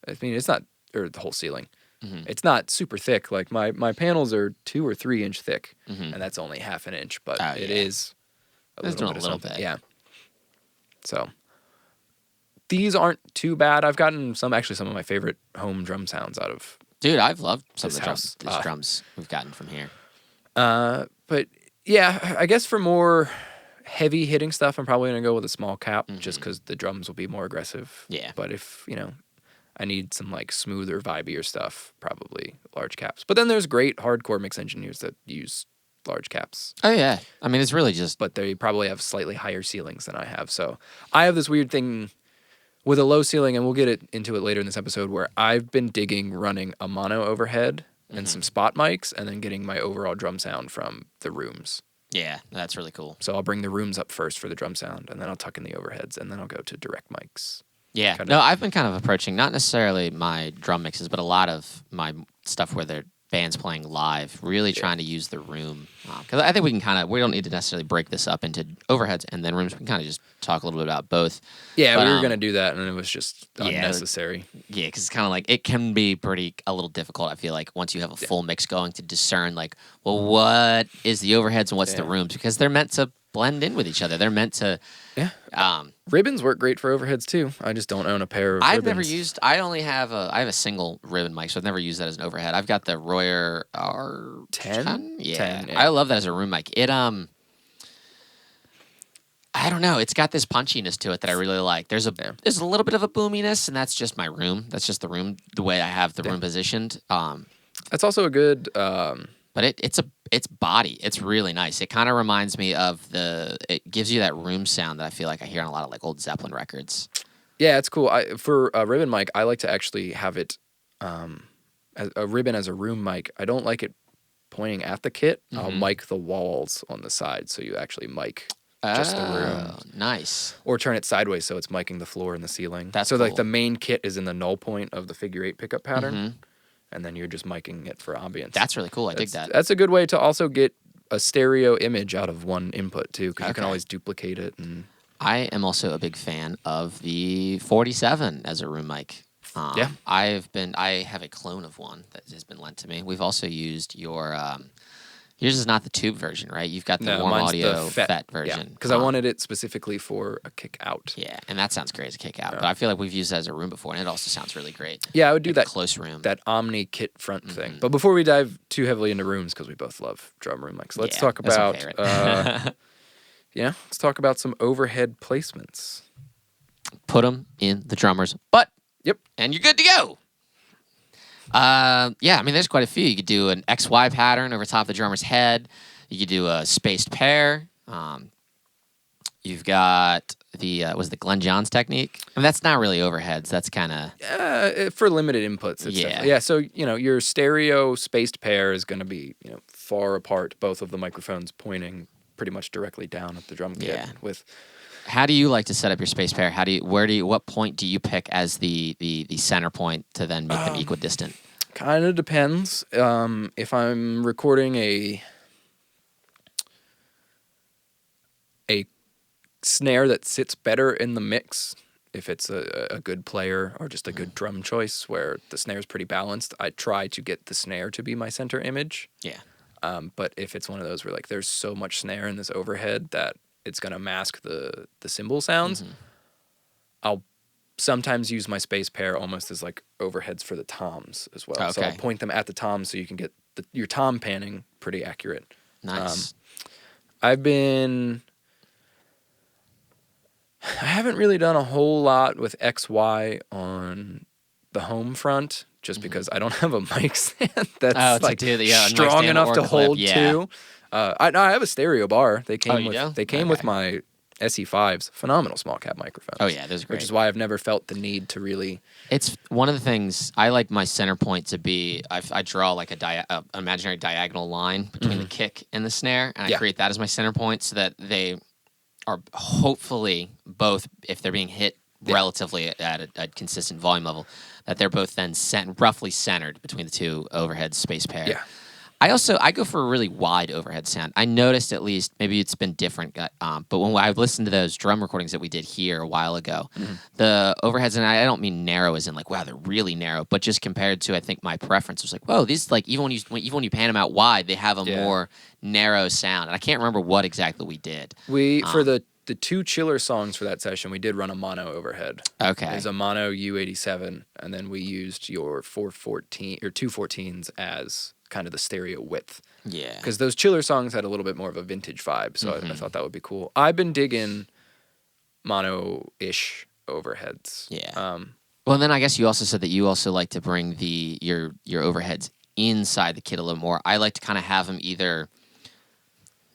It's not, or the whole ceiling. It's not super thick. Like my panels are 2 or 3 inch thick, Mm-hmm. and that's only half an inch, but Oh, it yeah. is a It's little doing bit a little of something. bit. Yeah. So these aren't too bad. I've gotten some of my favorite home drum sounds out of Dude, I've loved some this of the house. drums we've gotten from here. But yeah, I guess for more heavy hitting stuff, I'm probably gonna go with a small cap, just because the drums will be more aggressive. Yeah. But if I need some like smoother, vibier stuff, probably large caps. But then there's great hardcore mix engineers that use large caps, Oh, yeah. I mean, it's really just... but they probably have slightly higher ceilings than I have. So I have this weird thing with a low ceiling, and we'll get into it later in this episode, where I've been digging running a mono overhead and some spot mics, and then getting my overall drum sound from the rooms. Yeah, that's really cool. So I'll bring the rooms up first for the drum sound, and then I'll tuck in the overheads, and then I'll go to direct mics. Yeah. Kinda. No, I've been kind of approaching, not necessarily my drum mixes, but a lot of my stuff where they're bands playing live, really trying to use the room. Because I think we can we don't need to necessarily break this up into overheads and then rooms. We can kind of just talk a little bit about both. Yeah, But, we were going to do that, and it was just yeah, unnecessary. Yeah, because it's kind of like, it can be a little difficult, I feel like, once you have a full mix going, to discern, like, well, what is the overheads and what's the rooms? Because they're meant to blend in with each other. They're meant to... Yeah. Ribbons work great for overheads, too. I just don't own a pair of I've ribbons. never used... I have a single ribbon mic, so I've never used that as an overhead. I've got the Royer R10? Yeah. 10, yeah. I love that as a room mic. It, I don't know. It's got this punchiness to it that I really like. There's a little bit of a boominess, and that's just my room. That's just the room, the way I have the room positioned. That's also a good... But it's body. It's really nice. It kind of reminds me of it gives you that room sound that I feel like I hear on a lot of like old Zeppelin records. Yeah, it's cool. For a ribbon mic, I like to actually have it as a ribbon as a room mic. I don't like it pointing at the kit. I'll mic the walls on the side, so you actually mic just the room. Nice. Or turn it sideways so it's micing the floor and the ceiling. That's so like cool. the main kit is in the null point of the figure 8 pickup pattern, and then you're just micing it for ambience. That's really cool. I dig that. That's a good way to also get a stereo image out of one input too, because you can always duplicate it. And I am also a big fan of the 47 as a room mic. Yeah. I have a clone of one that has been lent to me. We've also used your yours is not the tube version, right? You've got the Warm mine's Audio the FET version. because I wanted it specifically for a kick out. Yeah, and that sounds great as a kick out. But I feel like we've used that as a room before, and it also sounds really great. Yeah, I would do Like a that close room. that Omni kit front thing. But before we dive too heavily into rooms, because we both love drum room mics, let's talk that's my about favorite. let's talk about some overhead placements. Put them in the drummer's butt. Yep. And you're good to go. I mean, there's quite a few. You could do an XY pattern over top of the drummer's head. You could do a spaced pair. You've got the was the Glenn Johns technique. I mean, that's not really overheads. That's kind of For limited inputs. It's definitely- so your stereo spaced pair is going to be far apart, both of the microphones pointing pretty much directly down at the drum kit. Yeah. With How do you like to set up your space pair? What point do you pick as the center point to then make them equidistant? kind of depends. If I'm recording a snare that sits better in the mix, if it's a good player or just a good drum choice where the snare is pretty balanced, I try to get the snare to be my center image. Yeah. But if it's one of those where like there's so much snare in this overhead that it's gonna mask the cymbal sounds, I'll sometimes use my space pair almost as like overheads for the toms as well. So I'll point them at the toms so you can get your tom panning pretty accurate. Nice. I haven't really done a whole lot with XY on the home front, just because I don't have a mic stand that's like strong enough to hold two. I have a stereo bar. They came with my SE5s, phenomenal small cap microphones. Oh yeah, those are great. Which is why I've never felt the need to really. It's one of the things I like my center point to be. I draw like an imaginary diagonal line between the kick and the snare, and I create that as my center point so that they are hopefully both, if they're being hit relatively at a consistent volume level, that they're both then roughly centered between the two overhead space pair. Yeah. I go for a really wide overhead sound. I noticed, at least, maybe it's been different, but when I've listened to those drum recordings that we did here a while ago, the overheads, and I don't mean narrow as in like, wow, they're really narrow, but just compared to, I think my preference was like, whoa, these, like, even when you pan them out wide, they have a more narrow sound. And I can't remember what exactly we did. For the two chiller songs for that session, we did run a mono overhead. Okay. It was a mono U87, and then we used your 414 or 214s as kind of the stereo width. Yeah. Because those chiller songs had a little bit more of a vintage vibe, so I thought that would be cool. I've been digging mono-ish overheads. Yeah. Well, and then I guess you also said that you also like to bring your overheads inside the kit a little more. I like to kind of have them either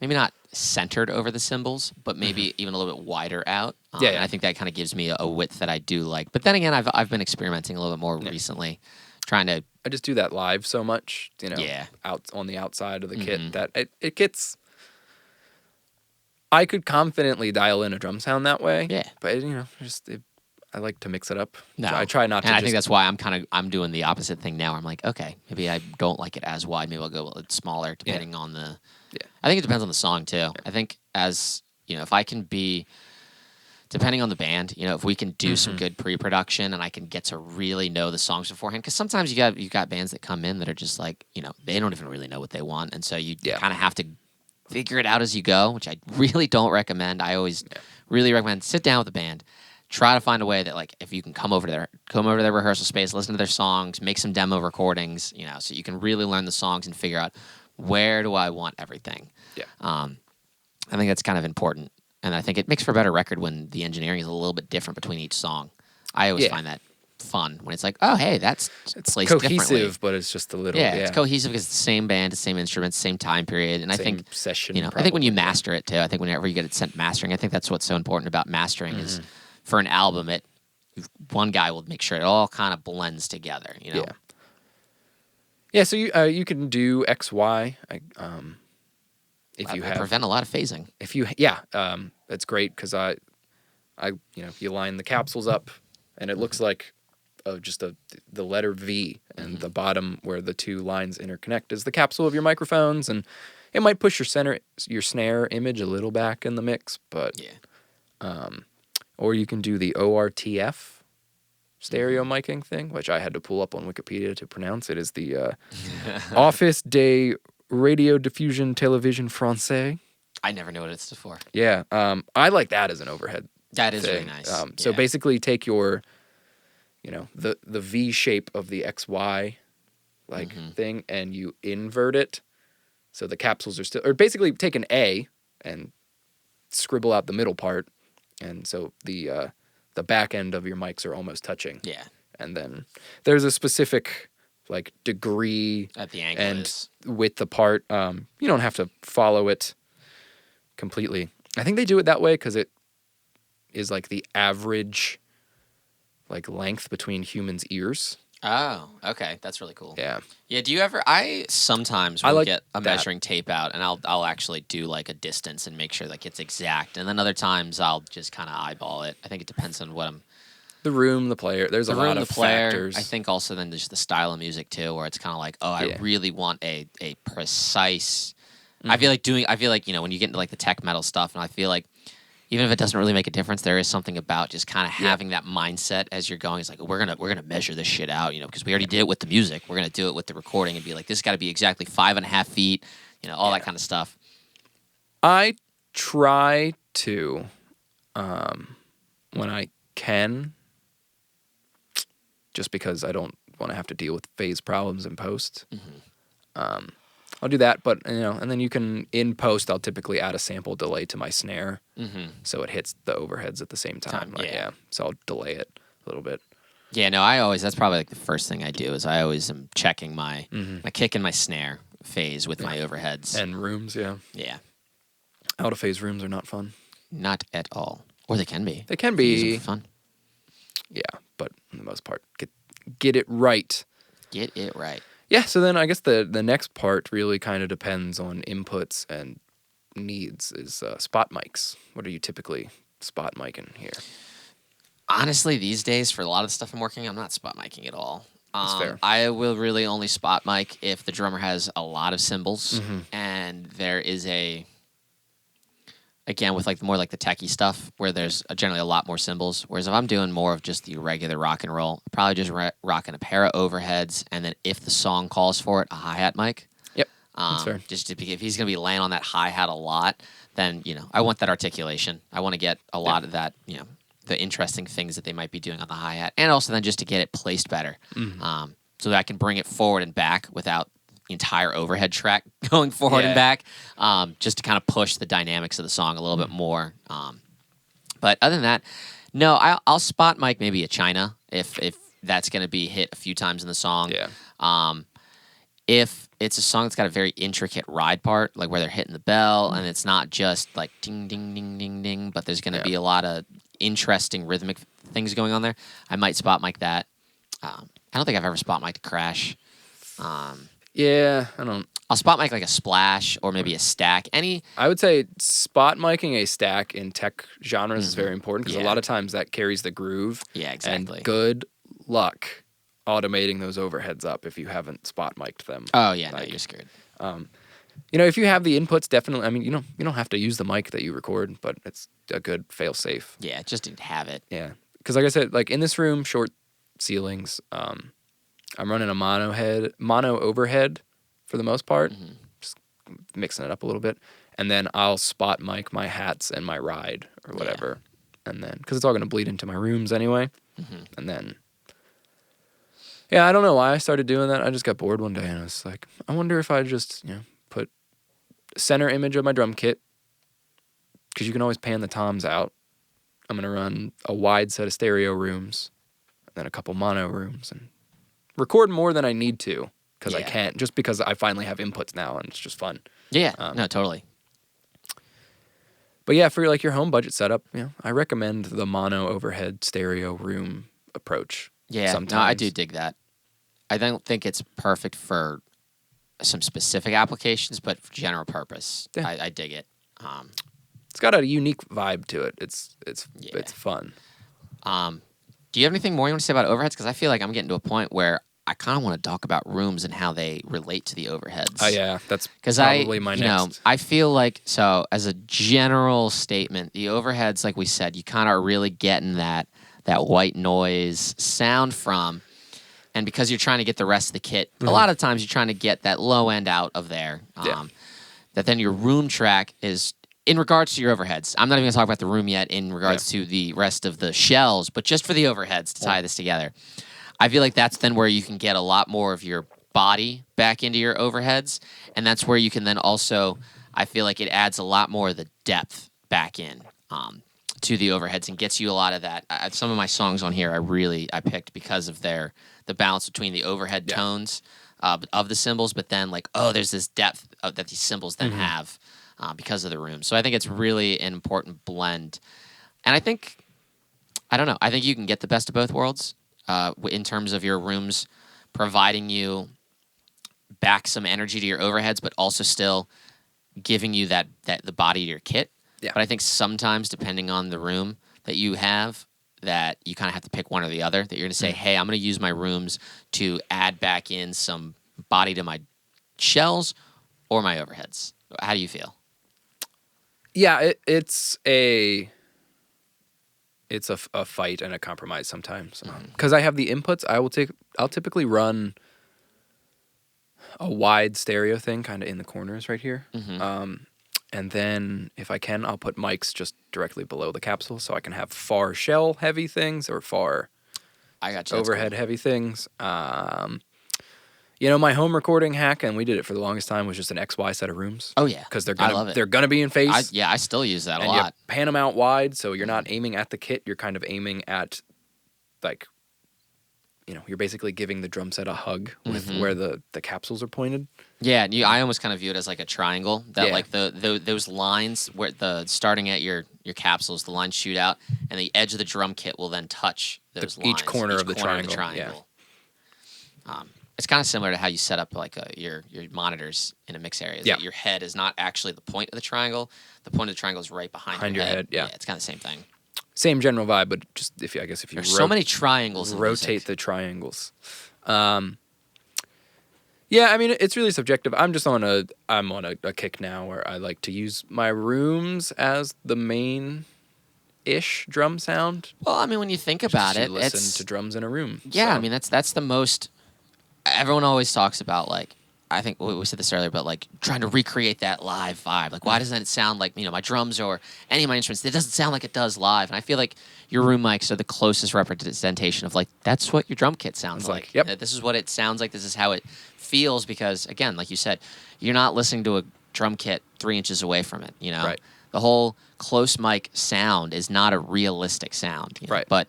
maybe not centered over the cymbals, but maybe even a little bit wider out. And I think that kind of gives me a width that I do like. But then again, I've been experimenting a little bit more recently, trying to. I just do that live so much, out on the outside of the kit that it gets. I could confidently dial in a drum sound that way. Yeah, but I like to mix it up. No, I try not to. And I think that's why I'm doing the opposite thing now. I'm like, okay, maybe I don't like it as wide. Maybe I'll go a little smaller, depending on the. Yeah. I think it depends on the song too. Yeah. I think if I can be. Depending on the band, if we can do some good pre-production and I can get to really know the songs beforehand, because sometimes you got bands that come in that are just like, they don't even really know what they want, and so you kind of have to figure it out as you go, which I really don't recommend. I always really recommend sit down with the band, try to find a way that, like, if you can come over to their rehearsal space, listen to their songs, make some demo recordings, so you can really learn the songs and figure out where do I want everything. Yeah, I think that's kind of important. And I think it makes for a better record when the engineering is a little bit different between each song. I always find that fun when it's like, oh, hey, it's placed cohesive, but it's just a little. Yeah, it's cohesive because it's the same band, the same instruments, same time period, and I think session. I think when you master it too, I think whenever you get it sent mastering, I think that's what's so important about mastering is for an album, one guy will make sure it all kind of blends together. Yeah. Yeah. So you can do XY. If you prevent a lot of phasing. That's great because you line the capsules up, and it looks like just the letter V, and the bottom where the two lines interconnect is the capsule of your microphones, and it might push your snare image a little back in the mix, but or you can do the ORTF stereo miking thing, which I had to pull up on Wikipedia to pronounce. It is the Office de Radio Diffusion Télévision Français. I never know what it stood for. Yeah, I like that as an overhead. That is really nice. So basically, take your, the V shape of the XY, thing, and you invert it, so the capsules are still, or basically take an A and scribble out the middle part, and so the back end of your mics are almost touching. Yeah, and then there's a specific degree at the angle and width apart. You don't have to follow it completely. I think they do it that way because it is the average length between humans' ears. Oh, okay, that's really cool. Yeah. Yeah. Do you ever? I sometimes will get a measuring tape out, and I'll actually do a distance and make sure it's exact, and then other times I'll just kind of eyeball it. I think it depends on what I'm. The room, the player. There's a lot of factors. I think also then there's the style of music too, where it's kind of I really want a precise. I feel like when you get into the tech metal stuff, and I feel like even if it doesn't really make a difference, there is something about just kind of having that mindset as you're going. It's we're gonna measure this shit out, because we already did it with the music. We're gonna do it with the recording and be this got to be exactly 5.5 feet, all that kind of stuff. I try to, when I can. Just because I don't want to have to deal with phase problems in post. I'll do that, but, and then you can, in post, I'll typically add a sample delay to my snare, so it hits the overheads at the same time. So I'll delay it a little bit. Yeah, no, that's probably the first thing I do is I always am checking my kick and my snare phase with my overheads. And rooms, yeah. Yeah. Out of phase rooms are not fun. Not at all. Or they can be. They can be. Fun. Yeah, but for the most part, get it right. Get it right. Yeah, so then I guess the next part really kind of depends on inputs and needs is spot mics. What are you typically spot micing here? Honestly, these days, for a lot of the stuff I'm working on, I'm not spot miking at all. That's fair. I will really only spot mic if the drummer has a lot of cymbals Mm-hmm. and there is again, with like more like the techie stuff where there's generally a lot more cymbals. Whereas if I'm doing more of just the regular rock and roll, probably just rocking a pair of overheads, and then if the song calls for it, a hi-hat mic. Yep, that's fair. Just to be, if he's going to be laying on that hi-hat a lot, then, I want that articulation. I want to get a lot of that, the interesting things that they might be doing on the hi-hat. And also then just to get it placed better. Mm-hmm. So that I can bring it forward and back without the entire overhead track going forward and back, just to kind of push the dynamics of the song a little bit more. But other than that, no, I'll spot mic maybe a China if that's going to be hit a few times in the song. Yeah. If it's a song that's got a very intricate ride part, like where they're hitting the bell, and it's not just like ding, ding, ding, ding, ding, but there's going to be a lot of interesting rhythmic things going on there, I might spot mic that. I don't think I've ever spot mic to Crash. Yeah, I don't. I'll spot mic like a splash or maybe a stack. I would say spot micing a stack in tech genres is very important because a lot of times that carries the groove. Yeah, exactly. And good luck automating those overheads up if you haven't spot mic'd them. Oh yeah, no, you're scared. If you have the inputs, definitely. I mean, you don't have to use the mic that you record, but it's a good fail safe. Yeah, just to have it. Yeah, because like I said, like in this room, short ceilings. I'm running a mono overhead for the most part, just mixing it up a little bit, and then I'll spot mic my hats and my ride or whatever, and then because it's all going to bleed into my rooms anyway, and then I don't know why I started doing that. I just got bored one day and I was like, I wonder if I just put center image of my drum kit because you can always pan the toms out. I'm gonna run a wide set of stereo rooms, and then a couple mono rooms, and record more than I need to because I can't, just because I finally have inputs now and it's just fun. Yeah, no, totally. But yeah, for like your home budget setup, I recommend the mono overhead stereo room approach. Yeah, sometimes. No, I do dig that. I don't think it's perfect for some specific applications, but for general purpose, I dig it. It's got a unique vibe to it. It's fun. Do you have anything more you want to say about overheads? Because I feel like I'm getting to a point where I kind of want to talk about rooms and how they relate to the overheads. Oh yeah, that's probably my next. I feel like, so as a general statement, the overheads, like we said, you kind of are really getting that white noise sound from, and because you're trying to get the rest of the kit, a lot of times you're trying to get that low end out of there. That then your room track is, in regards to your overheads, I'm not even going to talk about the room yet in regards to the rest of the shells, but just for the overheads to tie this together. I feel like that's then where you can get a lot more of your body back into your overheads, and that's where you can then also, I feel like it adds a lot more of the depth back in to the overheads and gets you a lot of that. Some of my songs on here I picked because of the balance between the overhead tones of the cymbals, but then there's this depth that these cymbals then have. Because of the room. So I think it's really an important blend. And I think you can get the best of both worlds in terms of your rooms providing you back some energy to your overheads, but also still giving you that the body to your kit. Yeah. But I think sometimes, depending on the room that you have, that you kind of have to pick one or the other, that you're going to say, hey, I'm going to use my rooms to add back in some body to my shells or my overheads. How do you feel? Yeah, it's a fight and a compromise sometimes. Because I have the inputs, I'll typically run a wide stereo thing kind of in the corners right here. And then if I can, I'll put mics just directly below the capsule so I can have far shell heavy things or far overhead heavy things. My home recording hack, and we did it for the longest time, was just an XY set of rooms. Oh, yeah. Because they're gonna be in phase. I still use that a and lot. You pan them out wide, so you're not aiming at the kit. You're kind of aiming at, you're basically giving the drum set a hug with where the capsules are pointed. Yeah, I almost kind of view it as like a triangle. That those lines where starting at your capsules, the lines shoot out, and the edge of the drum kit will then touch those lines. Each corner of the triangle. Yeah. It's kind of similar to how you set up your monitors in a mix area. That your head is not actually the point of the triangle. The point of the triangle is right behind your head. Yeah, it's kind of the same thing. Same general vibe, but just if you there's so many triangles. Rotate the triangles. Yeah, I mean, it's really subjective. I'm on a kick now where I like to use my rooms as the main-ish drum sound. Well, I mean, when you think Just about you it, listen it's to drums in a room. yeah. so. I mean, that's the most. Everyone always talks about like. I think we said this earlier, but like trying to recreate that live vibe. Like, why doesn't it sound like my drums or any of my instruments? It doesn't sound like it does live. And I feel like your room mics are the closest representation of like that's what your drum kit sounds It's like. yep. This is what it sounds like. This is how it feels because again, like you said, you're not listening to a drum kit 3 inches away from it. Right. The whole close mic sound is not a realistic sound. Right. But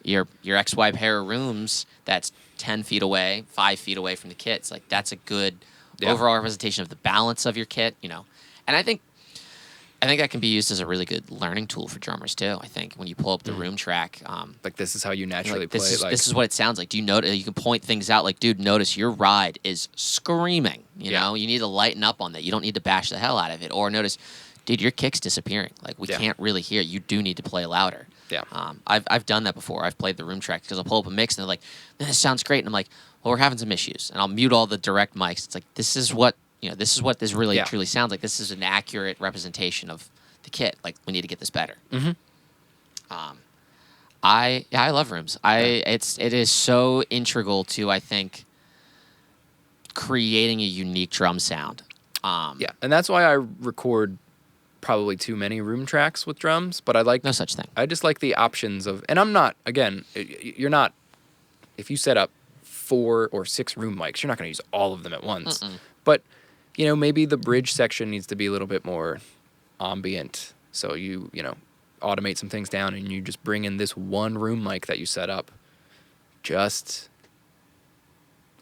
your XY pair of rooms that's 10 feet away, 5 feet away from the kit. It's like that's a good overall representation of the balance of your kit, And I think that can be used as a really good learning tool for drummers too. I think when you pull up the room track, like this is how you naturally play. This is what it sounds like. Do you notice? You can point things out. Like, dude, notice your ride is screaming. You need to lighten up on that. You don't need to bash the hell out of it. Or notice, dude, your kick's disappearing. Like we can't really hear it. You do need to play louder. Yeah. I've done that before. I've played the room track because I'll pull up a mix and they're like, "Man, this sounds great," and I'm like, "Well, we're having some issues," and I'll mute all the direct mics. It's like this is what this really truly sounds like. This is an accurate representation of the kit. Like we need to get this better. I love rooms. It is so integral to I think creating a unique drum sound. Yeah, and that's why I record probably too many room tracks with drums, but I like no such thing. I just like the options of, and I'm not, again, you're not, if you set up 4 or 6 room mics, you're not going to use all of them at once. But, maybe the bridge section needs to be a little bit more ambient. So you automate some things down and you just bring in this one room mic that you set up and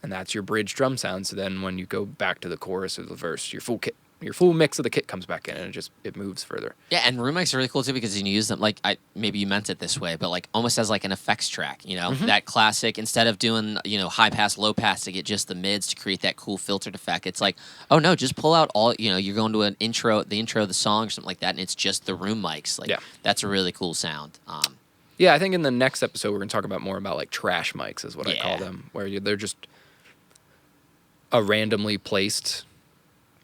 that's your bridge drum sound. So then when you go back to the chorus or the verse, your full mix of the kit comes back in and it moves further. Yeah, and room mics are really cool too because you can use them like maybe you meant it this way, but like almost as like an effects track, that classic instead of doing high pass, low pass to get just the mids to create that cool filtered effect. It's like, oh no, just pull out all you're going to the intro of the song or something like that, and it's just the room mics. Like that's a really cool sound. Yeah, I think in the next episode we're gonna talk about more about like trash mics is what I call them, where they're just a randomly placed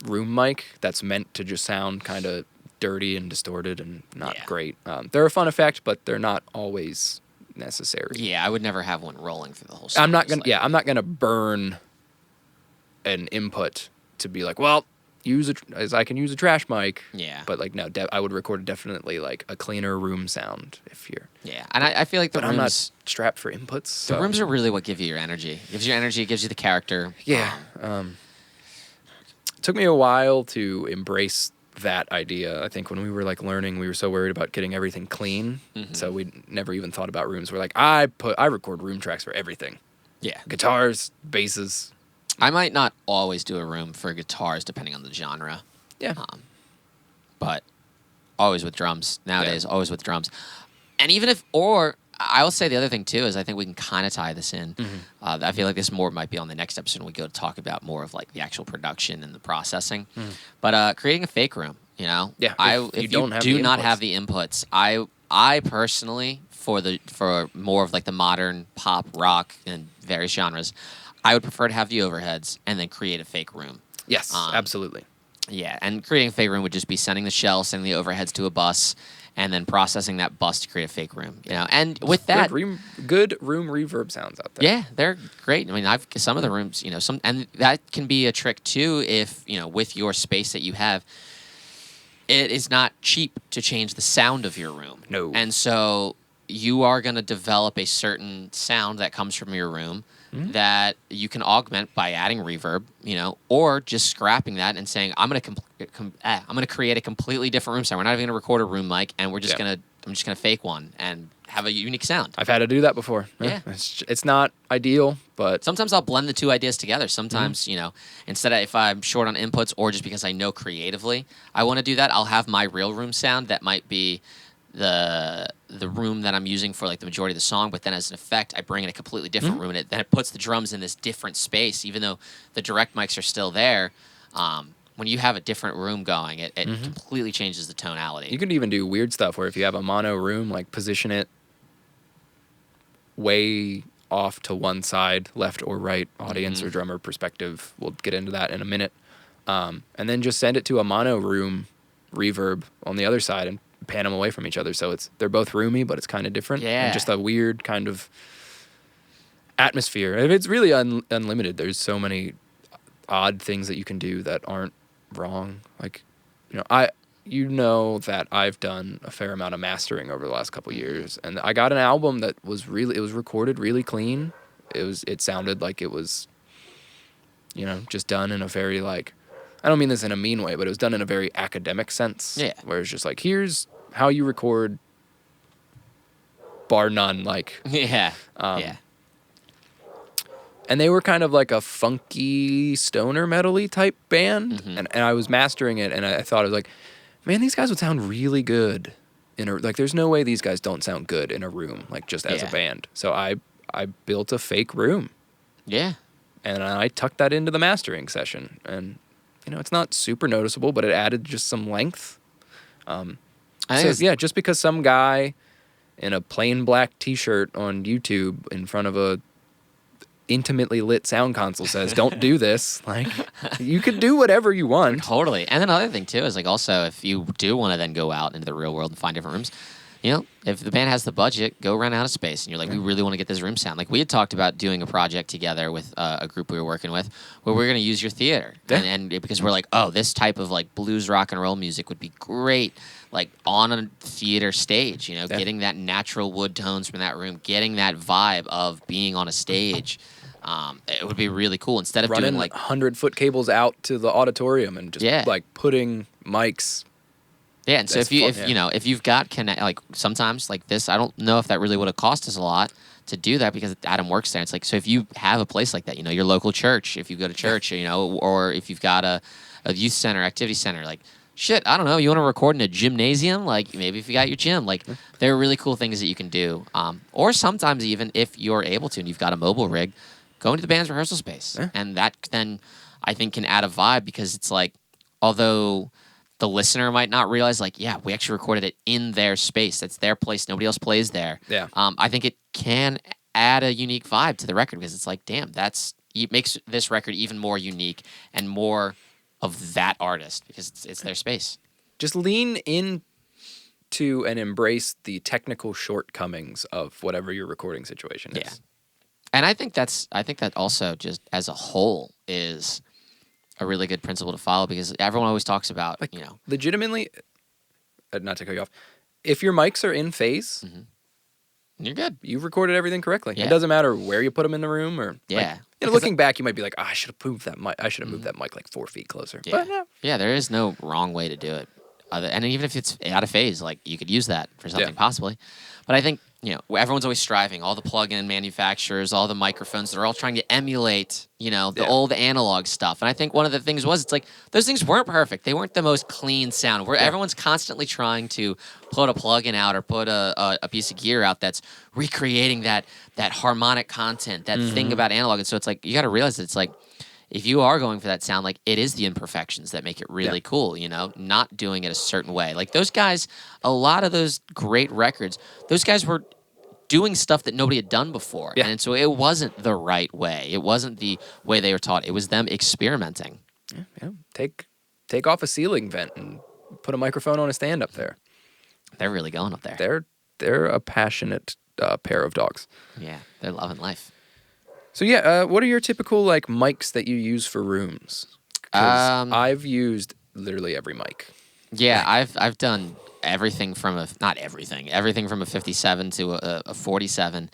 room mic that's meant to just sound kind of dirty and distorted and not great. They're a fun effect, but they're not always necessary. Yeah, I would never have one rolling through the whole song. I'm not gonna burn an input to be like, well, I can use a trash mic. Yeah. But like no, I would record definitely like a cleaner room sound if you're. Yeah, and I feel like the rooms. I'm not strapped for inputs. So. The rooms are really what give you your energy. It gives you energy. It gives you the character. Yeah. It took me a while to embrace that idea. I think when we were like learning, we were so worried about getting everything clean, so we never even thought about rooms. We're like, I record room tracks for everything. Yeah, guitars, basses. I might not always do a room for guitars depending on the genre. Yeah, but always with drums nowadays. Yeah. Always with drums, and even if I will say the other thing too is I think we can kind of tie this in. I feel like this might be on the next episode when we go to talk about more of like the actual production and the processing. But creating a fake room, Yeah. If you do not have the inputs, I personally for more of like the modern pop, rock, and various genres, I would prefer to have the overheads and then create a fake room. Yes, absolutely. Yeah, and creating a fake room would just be sending the shell, sending the overheads to a bus, and then processing that bus to create a fake room. And with that, good room reverb sounds out there. Yeah, they're great. I mean, some of the rooms, and that can be a trick too. If with your space that you have, it is not cheap to change the sound of your room. No, and so you are going to develop a certain sound that comes from your room. That you can augment by adding reverb, or just scrapping that and saying, I'm going to create a completely different room sound. We're not even going to record a room mic, and I'm just going to fake one and have a unique sound. I've had to do that before. Yeah. It's not ideal, but sometimes I'll blend the two ideas together. Sometimes, instead of if I'm short on inputs or just because I know creatively I want to do that, I'll have my real room sound that might be the room that I'm using for like the majority of the song, but then as an effect, I bring in a completely different room, and then it puts the drums in this different space, even though the direct mics are still there. When you have a different room going, it completely changes the tonality. You can even do weird stuff where if you have a mono room, like position it way off to one side, left or right, audience or drummer perspective. We'll get into that in a minute. And then just send it to a mono room reverb on the other side and pan them away from each other. So they're both roomy, but it's kind of different. Yeah. And just a weird kind of atmosphere. It's really unlimited. There's so many odd things that you can do that aren't wrong. Like, you know that I've done a fair amount of mastering over the last couple years, and I got an album that it was recorded really clean. It sounded like it was, just done in a very, like, I don't mean this in a mean way, but it was done in a very academic sense. Yeah. Where it's just like, here's how you record bar none, like. Yeah. Yeah. And they were kind of like a funky stoner metal-y type band. And I was mastering it, and I thought, I was like, man, these guys would sound really good there's no way these guys don't sound good in a room, like just as a band. So I built a fake room. Yeah. And I tucked that into the mastering session. And, it's not super noticeable, but it added just some length. Just because some guy in a plain black t-shirt on YouTube in front of a intimately lit sound console says, don't do this. Like, you could do whatever you want. Totally. And then another thing, too, is, like, also, if you do want to then go out into the real world and find different rooms, if the band has the budget, go run out of space. And you're like, we really want to get this room sound. Like, we had talked about doing a project together with a group we were working with where we were going to use your theater. Yeah. And because we're like, this type of, like, blues rock and roll music would be great, like, on a theater stage, getting that natural wood tones from that room, getting that vibe of being on a stage. It would be really cool instead of running doing like 100-foot cables out to the auditorium and just like putting mics. Yeah, and so if you've got like sometimes like this, I don't know if that really would have cost us a lot to do that because Adam works there. It's like, so if you have a place like that, your local church, if you go to church, or if you've got a youth center, activity center, like shit, I don't know, you want to record in a gymnasium, like maybe if you got your gym, like there are really cool things that you can do. Or sometimes even if you're able to and you've got a mobile rig, go into the band's rehearsal space. Yeah. And that then, I think, can add a vibe because it's like, although the listener might not realize, like, yeah, we actually recorded it in their space. That's their place. Nobody else plays there. Yeah. I think it can add a unique vibe to the record because it's like, damn, it makes this record even more unique and more of that artist because it's their space. Just lean into and embrace the technical shortcomings of whatever your recording situation is. Yeah. And I think that also just as a whole is a really good principle to follow because everyone always talks about, like, legitimately, not to cut you off, if your mics are in phase, you're good. You've recorded everything correctly. Yeah. It doesn't matter where you put them in the room or looking back, you might be like, I should have moved that mic. I should have moved that mic like 4 feet closer. Yeah. But, yeah, there is no wrong way to do it. And even if it's out of phase, like you could use that for something possibly. But I think, everyone's always striving. All the plug-in manufacturers, all the microphones, they're all trying to emulate, the old analog stuff. And I think one of the things was, it's like, those things weren't perfect. They weren't the most clean sound. Everyone's constantly trying to put a plug-in out or put a piece of gear out that's recreating that harmonic content, that thing about analog. And so it's like, you got to realize that it's like, if you are going for that sound, like, it is the imperfections that make it really cool, not doing it a certain way. Like, those guys, a lot of those great records, those guys were doing stuff that nobody had done before. Yeah. And so it wasn't the right way. It wasn't the way they were taught. It was them experimenting. Yeah. Take off a ceiling vent and put a microphone on a stand up there. They're really going up there. They're a passionate pair of dogs. Yeah, they're loving life. So what are your typical like mics that you use for rooms? 'Cause I've used literally every mic. Yeah, I've done everything from everything from a 57 to a 47.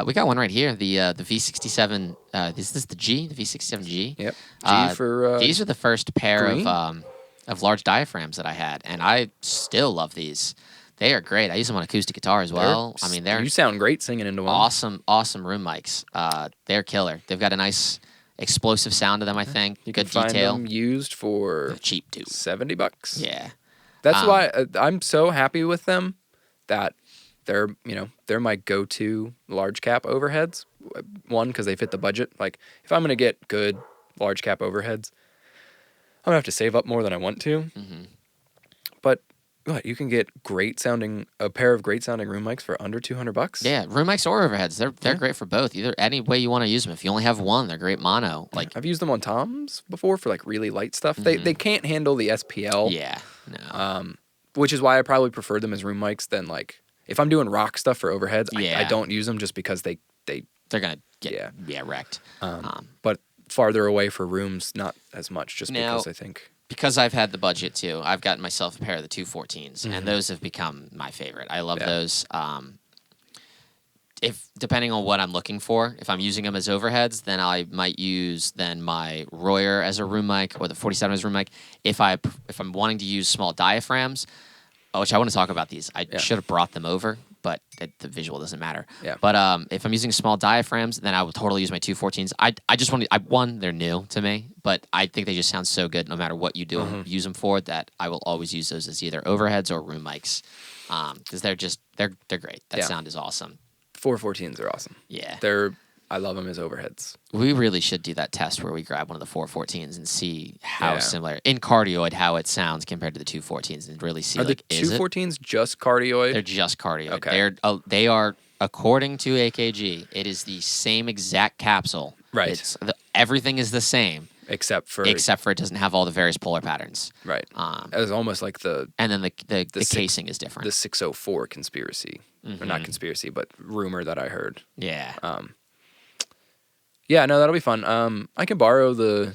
We got one right here, the V67. Is this the G? The V67G? Yep. G for these are the first pair green? of large diaphragms that I had, and I still love these. They are great. I use them on acoustic guitar as well. You sound great singing into one. Awesome room mics. They're killer. They've got a nice explosive sound to them, I think. You Good can detail. Find them used for they're cheap too. $70. Yeah. That's why I'm so happy with them that they're my go-to large cap overheads. One, because they fit the budget. Like, if I'm going to get good large cap overheads, I'm going to have to save up more than I want to. Mm-hmm. But What, you can get a pair of great sounding room mics for under $200? Yeah, room mics or overheads. They're Yeah. great for both. Either any way you want to use them. If you only have one, they're great mono. Like I've used them on toms before for like really light stuff. They can't handle the SPL. yeah, no. Which is why I probably prefer them as room mics than like if I'm doing rock stuff for overheads. Yeah. I don't use them just because they're gonna get wrecked. But farther away for rooms, not as much. Just Now- because I think Because I've had the budget too, I've gotten myself a pair of the 214s, and those have become my favorite. I love those. If depending on what I'm looking for, if I'm using them as overheads, then I might use my Royer as a room mic or the 47 as a room mic. If I'm wanting to use small diaphragms, which I want to talk about these, I should have brought them over, but the visual doesn't matter. Yeah. But if I'm using small diaphragms, then I will totally use my 214s. I just want to. They're new to me, but I think they just sound so good no matter what you do use them for. That I will always use those as either overheads or room mics, because they're great. That sound is awesome. 414s are awesome. Yeah. I love them as overheads. We really should do that test where we grab one of the 414s and see how similar in cardioid how it sounds compared to the 214s and really see Are like the is it? 214s just cardioid? They're just cardioid. Okay. They are according to AKG, it is the same exact capsule. Right. Everything is the same except for it doesn't have all the various polar patterns. right. It's almost like the And then the casing is different. the 604 conspiracy, or not conspiracy, but rumor that I heard. Yeah. Yeah, no, that'll be fun. I can borrow the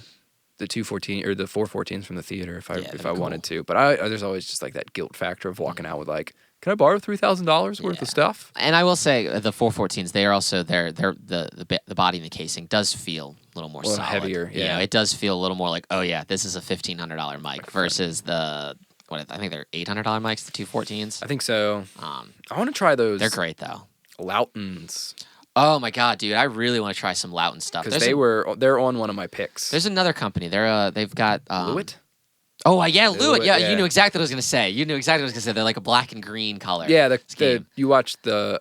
214 or the 414s from the theater if I wanted to, but there's always just like that guilt factor of walking out with like, can I borrow $3,000 worth of stuff? And I will say the 414s, they are also the body and the casing does feel a little more solid, heavier. Yeah, You know, it does feel a little more like, oh yeah, this is a $1,500 mic versus I think they're $800 mics, the 214s. I think so. I want to try those. They're great though. Loutons, Oh my god, dude! I really want to try some Loudon stuff. because they're on one of my picks. There's another company. They've got Lewitt? Oh yeah, Lewitt. Yeah, yeah. you knew exactly what I was gonna say. They're like a black and green color. Yeah, scheme. you watched the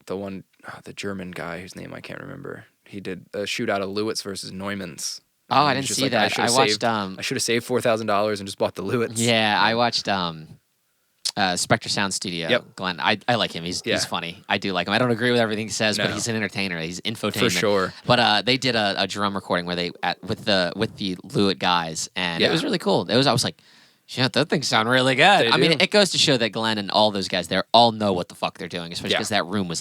one, the German guy whose name I can't remember. He did a shootout of Lewitts versus Neumann's. Oh, I didn't see that. I watched. I should have saved $4,000 and just bought the Lewitts. Yeah, I watched. Spectre Sound Studio. Yep. Glenn, I like him. He's funny. I do like him. I don't agree with everything he says, but he's an entertainer. He's infotainment For sure. But they did a drum recording where with the Lewitt guys, and it was really cool. I was like, shit, that thing sound really good. They I mean, do. it goes to show that Glenn and all those guys, they all know what the fuck they're doing, especially because that room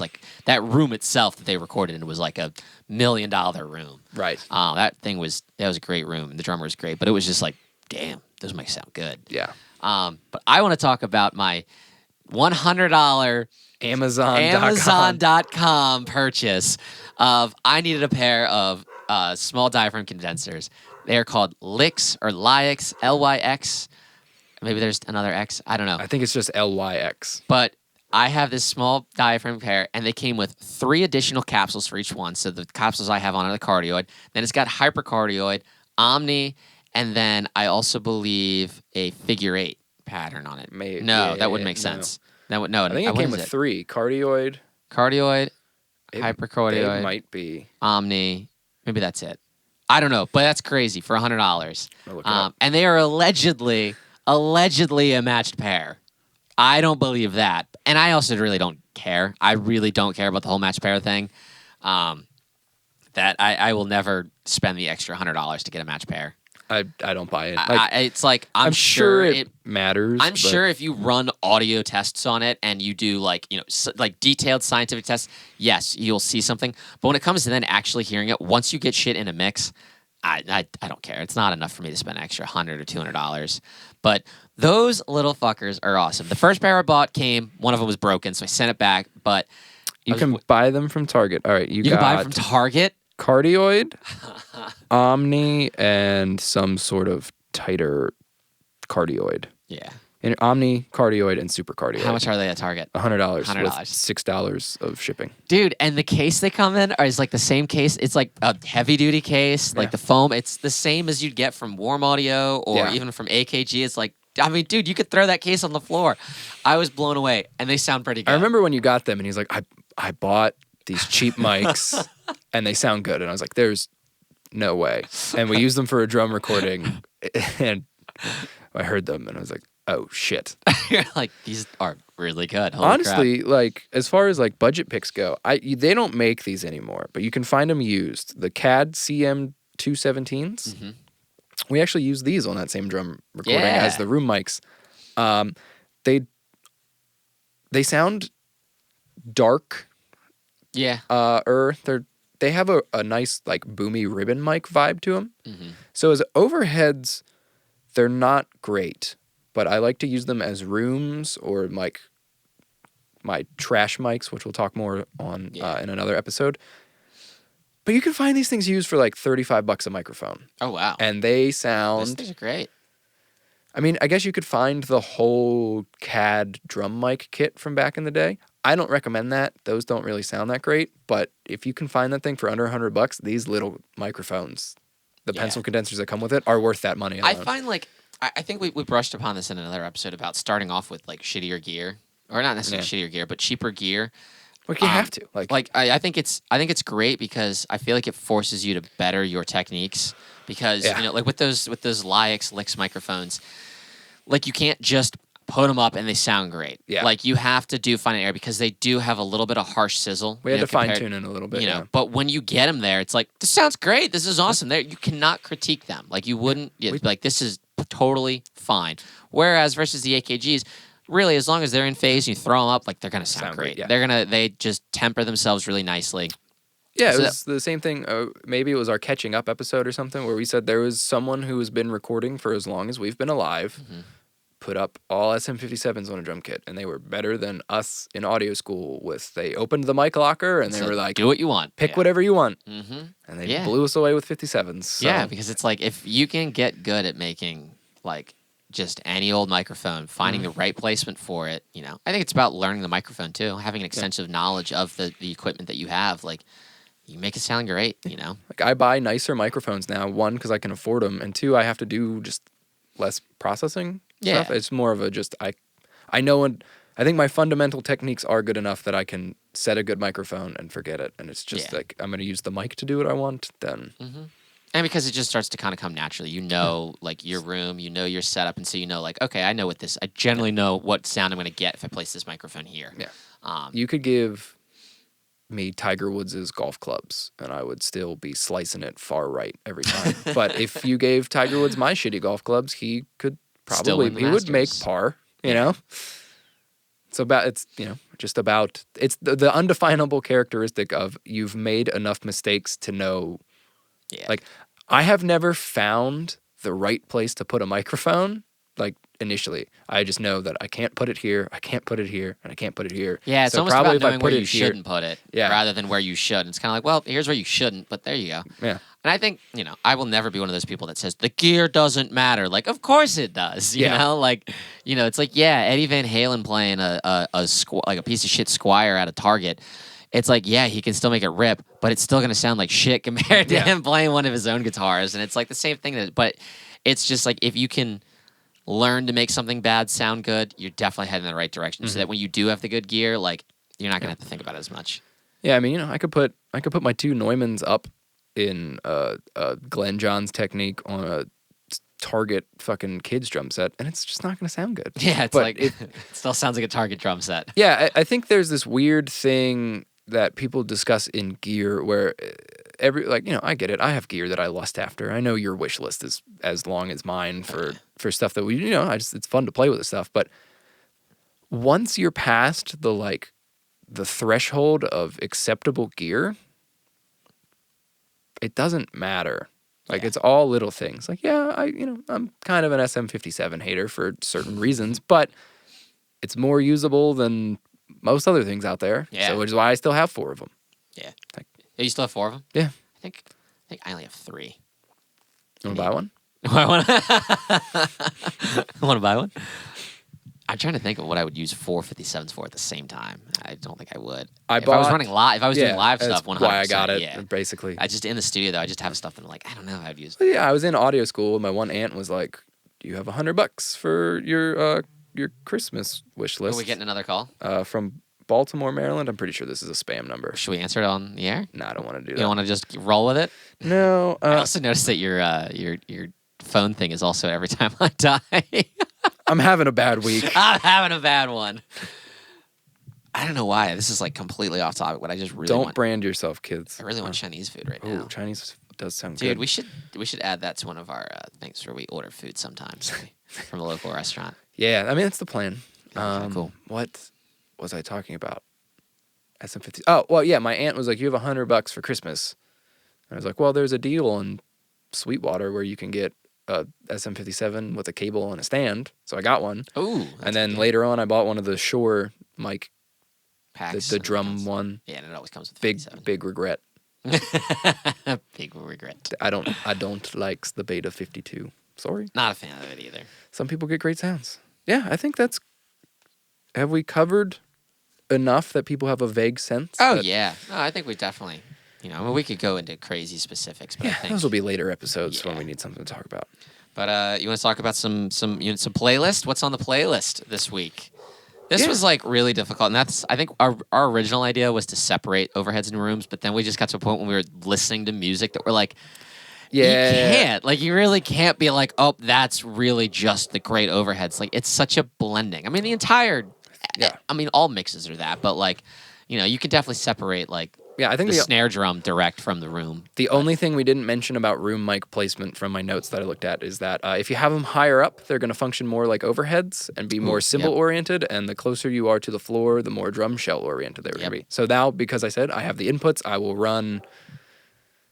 itself that they recorded in was like $1 million room. Right. That was a great room, and the drummer was great, but it was just like, damn, those might sound good. Yeah. But I want to talk about my $100 Amazon.com purchase of I needed a pair of small diaphragm condensers. They are called Lyx or Lyx, Lyx. Maybe there's another X. I don't know. I think it's just LYX. But I have this small diaphragm pair, and they came with 3 additional capsules for each one. So the capsules I have on are the cardioid. Then it's got hypercardioid, omni, and then I also believe a figure 8 pattern on it. That wouldn't make sense. That would no. I think it came with 3 cardioid, hypercardioid. It might be omni. Maybe that's it. I don't know, but that's crazy for $100. I'll look it up. And they are allegedly a matched pair. I don't believe that, and I also really don't care. I really don't care about the whole matched pair thing. That I will never spend the extra $100 to get a matched pair. I don't buy it. It's like I'm sure it matters. I'm sure if you run audio tests on it and you do like detailed scientific tests, yes, you'll see something. But when it comes to then actually hearing it, once you get shit in a mix, I don't care. It's not enough for me to spend an extra $100 or $200. But those little fuckers are awesome. The first pair I bought one of them was broken, so I sent it back. But you can buy them from Target. All right, you can buy them from Target. Cardioid, omni, and some sort of tighter cardioid. Yeah. And omni, cardioid, and super cardioid. How much are they at Target? $100 with $6 of shipping. Dude, and the case they come in is like the same case. It's like a heavy duty case, like the foam. It's the same as you'd get from Warm Audio or even from AKG. It's like, I mean, dude, you could throw that case on the floor. I was blown away, and they sound pretty good. I remember when you got them, and he's like, I bought these cheap mics, and they sound good. And I was like, there's no way. And we used them for a drum recording, and I heard them, and I was like, oh shit. You're like, these are really good. Holy Honestly, crap. like as far as like budget picks go, they don't make these anymore, but you can find them used. The CAD CM 217s. Mhm. We actually use these on that same drum recording as Yeah. the room mics. They sound dark. Yeah. They have a nice like boomy ribbon mic vibe to them. Mm-hmm. So as overheads, they're not great, but I like to use them as rooms or like my trash mics, which we'll talk more on in another episode. But you can find these things used for like $35 a microphone. Oh, wow. And they Those sound... things are great. I mean, I guess you could find the whole CAD drum mic kit from back in the day. I don't recommend that. Those don't really sound that great. But if you can find that thing for under $100, these little microphones, the pencil condensers that come with it, are worth that money alone. I find like, I think we brushed upon this in another episode about starting off with like shittier gear. Or not necessarily shittier gear, but cheaper gear. Like you have to. I think it's great because I feel like it forces you to better your techniques because you know, like with those Licks microphones, like you can't just put them up and they sound great. Yeah. Like you have to do fine air because they do have a little bit of harsh sizzle. We had to fine tune it a little bit. You know, but when you get them there, it's like this sounds great. This is awesome. There, you cannot critique them. Like you wouldn't. Like this is totally fine. Whereas versus the AKGs. Really, as long as they're in phase and you throw them up, like they're gonna sound great. Yeah. They just temper themselves really nicely. Yeah, it was the same thing. Maybe it was our catching up episode or something where we said there was someone who has been recording for as long as we've been alive, put up all SM57s on a drum kit, and they were better than us in audio school. They opened the mic locker and they were like, "Do what you want, pick whatever you want," and they blew us away with 57s. So. Yeah, because it's like if you can get good at making like just any old microphone, finding the right placement for it, you know. I think it's about learning the microphone too, having an extensive knowledge of the equipment that you have. Like, you make it sound great, you know. Like I buy nicer microphones now. One, because I can afford them, and two, I have to do just less processing stuff. It's more of a just I know, and I think my fundamental techniques are good enough that I can set a good microphone and forget it. And it's just like I'm going to use the mic to do what I want. Then. And because it just starts to kind of come naturally. You know, like, your room, you know your setup, and so you know, like, okay, I know what this... I generally know what sound I'm going to get if I place this microphone here. Yeah. You could give me Tiger Woods' golf clubs, and I would still be slicing it far right every time. But if you gave Tiger Woods my shitty golf clubs, he could probably... He would make par, you know? It's the undefinable characteristic of you've made enough mistakes to know... Yeah. Like, I have never found the right place to put a microphone, like, initially. I just know that I can't put it here, I can't put it here, and I can't put it here. Yeah, it's so almost about knowing where you here, shouldn't put it rather than where you should. And it's kind of like, well, here's where you shouldn't, but there you go. Yeah. And I think, you know, I will never be one of those people that says, the gear doesn't matter. Like, of course it does, you know? Like, you know, it's like, yeah, Eddie Van Halen playing like a piece of shit Squire at a Target. It's like, yeah, he can still make it rip, but it's still going to sound like shit compared to him playing one of his own guitars. And it's like the same thing. But it's just like if you can learn to make something bad sound good, you're definitely heading in the right direction. So that when you do have the good gear, like you're not going to have to think about it as much. Yeah, I mean, you know, I could put my two Neumanns up in Glenn John's technique on a Target fucking kids drum set, and it's just not going to sound good. Yeah, it's like it still sounds like a Target drum set. Yeah, I think there's this weird thing that people discuss in gear where I get it. I have gear that I lust after. I know your wish list is as long as mine for stuff that it's fun to play with this stuff. But once you're past the threshold of acceptable gear, it doesn't matter. Like it's all little things. Like, I'm kind of an SM57 hater for certain reasons, but it's more usable than most other things out there. Yeah. So which is why I still have 4 of them. Yeah. You still have 4 of them? Yeah. I think I only have 3. You want to buy one? I want to buy one? I'm trying to think of what I would use 4 57s for at the same time. I don't think I would. If I was running live, if I was doing live stuff, 100%. Why I got it, basically. I just in the studio though, I just have stuff that I'm like, I don't know how I'd use. Yeah, I was in audio school, and my one aunt was like, "Do you have $100 for your Christmas wish list?" Are we getting another call? From Baltimore, Maryland. I'm pretty sure this is a spam number. Should we answer it on the air? No, I don't want to do that. You don't want to just roll with it? No. I also noticed that your phone thing is also every time I die. I'm having a bad week. I'm having a bad one. I don't know why. This is like completely off topic, but I just really Don't want. brand yourself, kids. I really want Chinese food right Oh, now. Chinese does sound Dude, good. we should add that to one of our things where we order food sometimes from a local restaurant. Yeah, I mean that's the plan. Okay, cool. What was I talking about? SM50. Oh, well, yeah. My aunt was like, "You have $100 for Christmas." And I was like, "Well, there's a deal in Sweetwater where you can get a SM57 with a cable and a stand." So I got one. Ooh. And then later on, I bought one of the Shure mic, packs. the drum one. Yeah, and it always comes with Big 57. big regret. Big regret. I don't like the Beta 52. Sorry. Not a fan of it either. Some people get great sounds. Yeah, I think that's. Have we covered enough that people have a vague sense? Oh that- yeah. No, I think we definitely. I mean, we could go into crazy specifics, but I Yeah, think. those will be later episodes when Yeah. we need something to talk about. But you want to talk about some playlist? What's on the playlist this week? This was like really difficult, and that's I think our original idea was to separate overheads and rooms, but then we just got to a point when we were listening to music that we're like, Yeah, you can't, like, you really can't be like, oh, that's really just the great overheads. Like, it's such a blending. I mean, the entire, Yeah. I mean, all mixes are that, but like, you can definitely separate like Yeah, I think the the snare drum direct from the room. only thing we didn't mention about room mic placement from my notes that I looked at is that if you have them higher up, they're going to function more like overheads and be more cymbal oriented. And the closer you are to the floor, the more drum shell oriented they're going to be. So now, because I said I have the inputs, I will run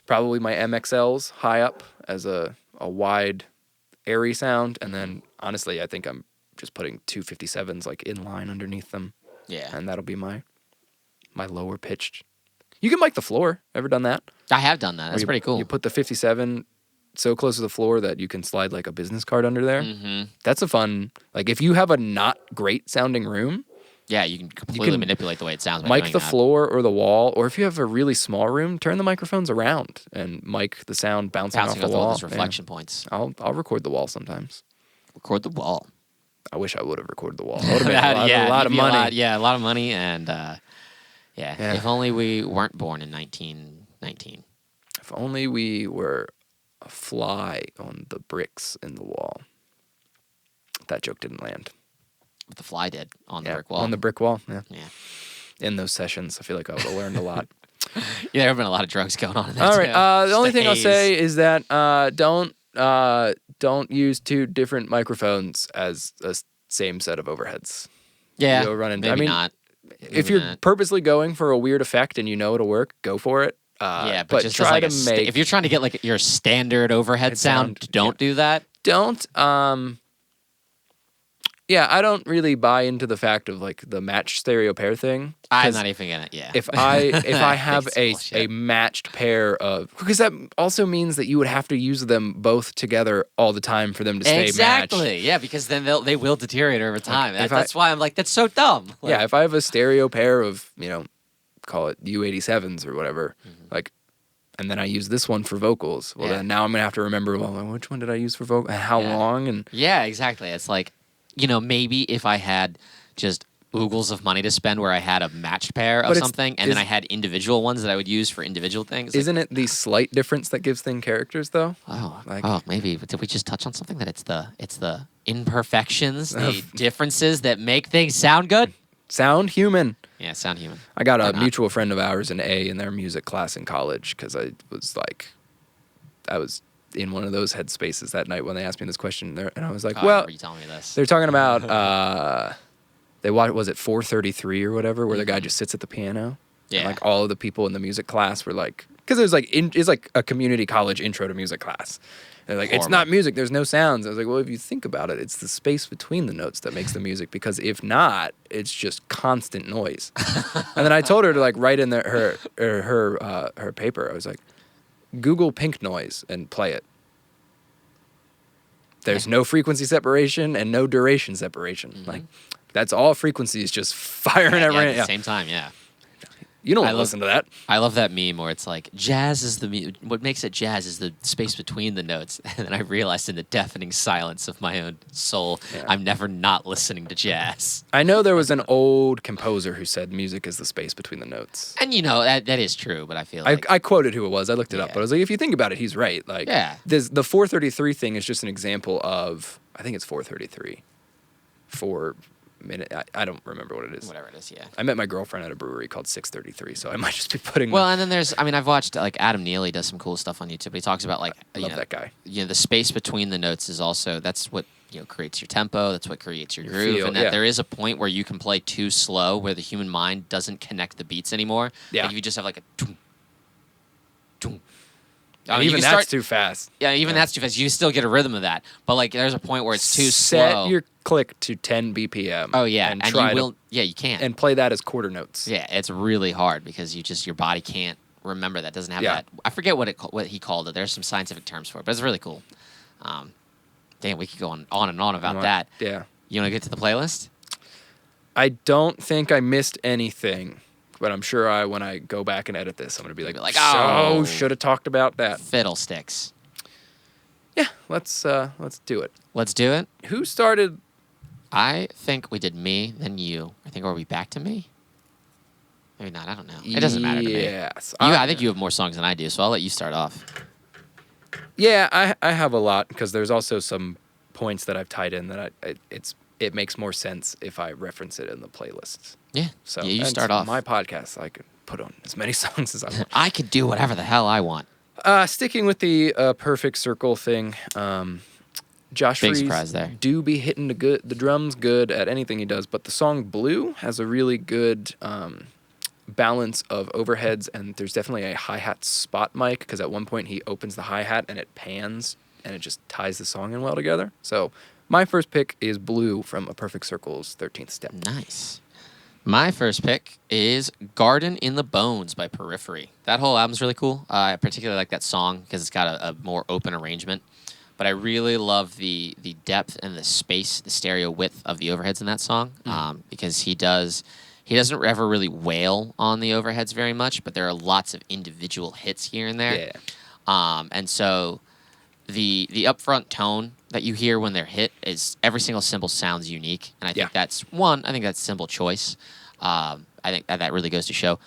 probably my MXLs high up as a wide, airy sound. And then, honestly, I think I'm just putting 257s like in line underneath them. Yeah. And that'll be my lower pitched. You can mic the floor. Ever done that? I have done that. That's You- pretty cool. You put the 57 so close to the floor that you can slide like a business card under there. Mm-hmm. That's a fun, like if you have a not great sounding room, Yeah, you can completely manipulate the way it sounds by mic doing the that. floor or the wall, or if you have a really small room, turn the microphones around and mic the sound bouncing off Bouncing the off all wall. those reflection points. Yeah. I'll record the wall sometimes. Record the wall. I wish I would have recorded the wall. That would have been a lot of it'd be money. a lot of money, and Yeah. if only we weren't born in 1919. If only we were a fly on the bricks in the wall. That joke didn't land. But the fly did on the Yeah, brick wall. on the brick wall. Yeah. Yeah. In those sessions, I feel like I would have learned a lot. Yeah, there have been a lot of drugs going on in there All too. right. The Just only thing I'll haze. say is that don't use two different microphones as a same set of overheads. Yeah, You'll run into. maybe I mean, not. if Maybe you're not. purposely going for a weird effect and you know it'll work, go for it. Yeah, but just as try like to make. if you're trying to get like your standard overhead sound, don't do that. don't. Yeah, I don't really buy into the fact of like the matched stereo pair thing. I'm 'cause not even gonna. Yeah. If I have it's a bullshit. matched pair of, because that also means that you would have to use them both together all the time for them to stay exactly. matched. Yeah, because then they will deteriorate over time. if That's why I'm like, that's so dumb. Like, Yeah, if I have a stereo pair of, call it U87s or whatever, like, and then I use this one for vocals, well, Yeah. then now I'm gonna have to remember, well, which one did I use for vocal, how Yeah. long, and Yeah, exactly. It's like, maybe if I had just oogles of money to spend where I had a matched pair of But it's- something and then is- I had individual ones that I would use for individual things. isn't it the slight difference that gives thing characters though? Maybe. But did we just touch on something that it's the imperfections, the Of- differences that make things sound good? Sound human. Yeah, sound human. I got Or a not. mutual friend of ours an A in their music class in college because I was in one of those headspaces that night when they asked me this question, and I was like, God, I well, remember you telling me this. they're talking about they watched, was it 433 or whatever, where the guy just sits at the piano. Yeah. And like all of the people in the music class were like, because it was like it's like a community college intro to music class. They're like, it's Horrible. not music. There's no sounds. I was like, well, if you think about it, it's the space between the notes that makes the music. Because if not, it's just constant noise. And then I told her to like write in her paper. I was like, Google pink noise and play it. There's no frequency separation and no duration separation. Like that's all frequencies just firing yeah, every. at the same time, yeah. You don't I love- listen to that. I love that meme where it's like jazz is what makes it jazz is the space between the notes, and then I realized in the deafening silence of my own soul, Yeah. I'm never not listening to jazz. I know there was an old composer who said music is the space between the notes. And that is true, but I feel like I quoted who it was. I looked it up, Yeah. but I was like, if you think about it, he's right. Like, Yeah. the 433 thing is just an example of. I think it's 433. for a minute. I don't remember what it is. Whatever it is, yeah. I met my girlfriend at a brewery called 633, so I might just be putting. Well, and then there's, I mean, I've watched like Adam Neely does some cool stuff on YouTube. But he talks about like, love that guy. You know, the space between the notes is also that's what creates your tempo. That's what creates your groove, feel, and that there is a point where you can play too slow, where the human mind doesn't connect the beats anymore. Yeah. Like if you just have like a. Doom, doom. And even that's too fast. Yeah, even that's too fast. You still get a rhythm of that, but like there's a point where it's too Set slow. your click to 10 BPM. Oh yeah, and try you will. Yeah, you can. and play that as quarter notes. Yeah, it's really hard because your body can't remember that. Doesn't have Yeah. that. I forget what he called it. There's some scientific terms for it, but it's really cool. Damn, we could go on and on about that. Yeah. You want to get to the playlist? I don't think I missed anything, but I'm sure when I go back and edit this, I'm gonna be like, oh, should have talked about that. Fiddlesticks. Yeah, let's do it. Let's do it. Who started? I think we did me, then you. I think, are we back to me? Maybe not. I don't know. It doesn't matter to me. Yes. I think you have more songs than I do, so I'll let you start off. Yeah, I have a lot because there's also some points that I've tied in that it makes more sense if I reference it in the playlists. Yeah. So yeah, you and start off. My podcast, I could put on as many songs as I want. I could do whatever the hell I want. Sticking with the perfect circle thing, Josh Big Freese surprise there. do be hitting the drums good at anything he does, but the song Blue has a really good balance of overheads, and there's definitely a hi-hat spot mic because at one point he opens the hi-hat and it pans and it just ties the song in well together. So my first pick is Blue from A Perfect Circle's 13th Step. Nice. My first pick is Garden in the Bones by Periphery. That whole album's really cool. I particularly like that song because it's got a more open arrangement. But I really love the depth and the space, the stereo width of the overheads in that song because he doesn't ever really wail on the overheads very much, but there are lots of individual hits here and there. Yeah. And so the upfront tone that you hear when they're hit is every single cymbal sounds unique, and I think that's cymbal choice. I think that really goes to show.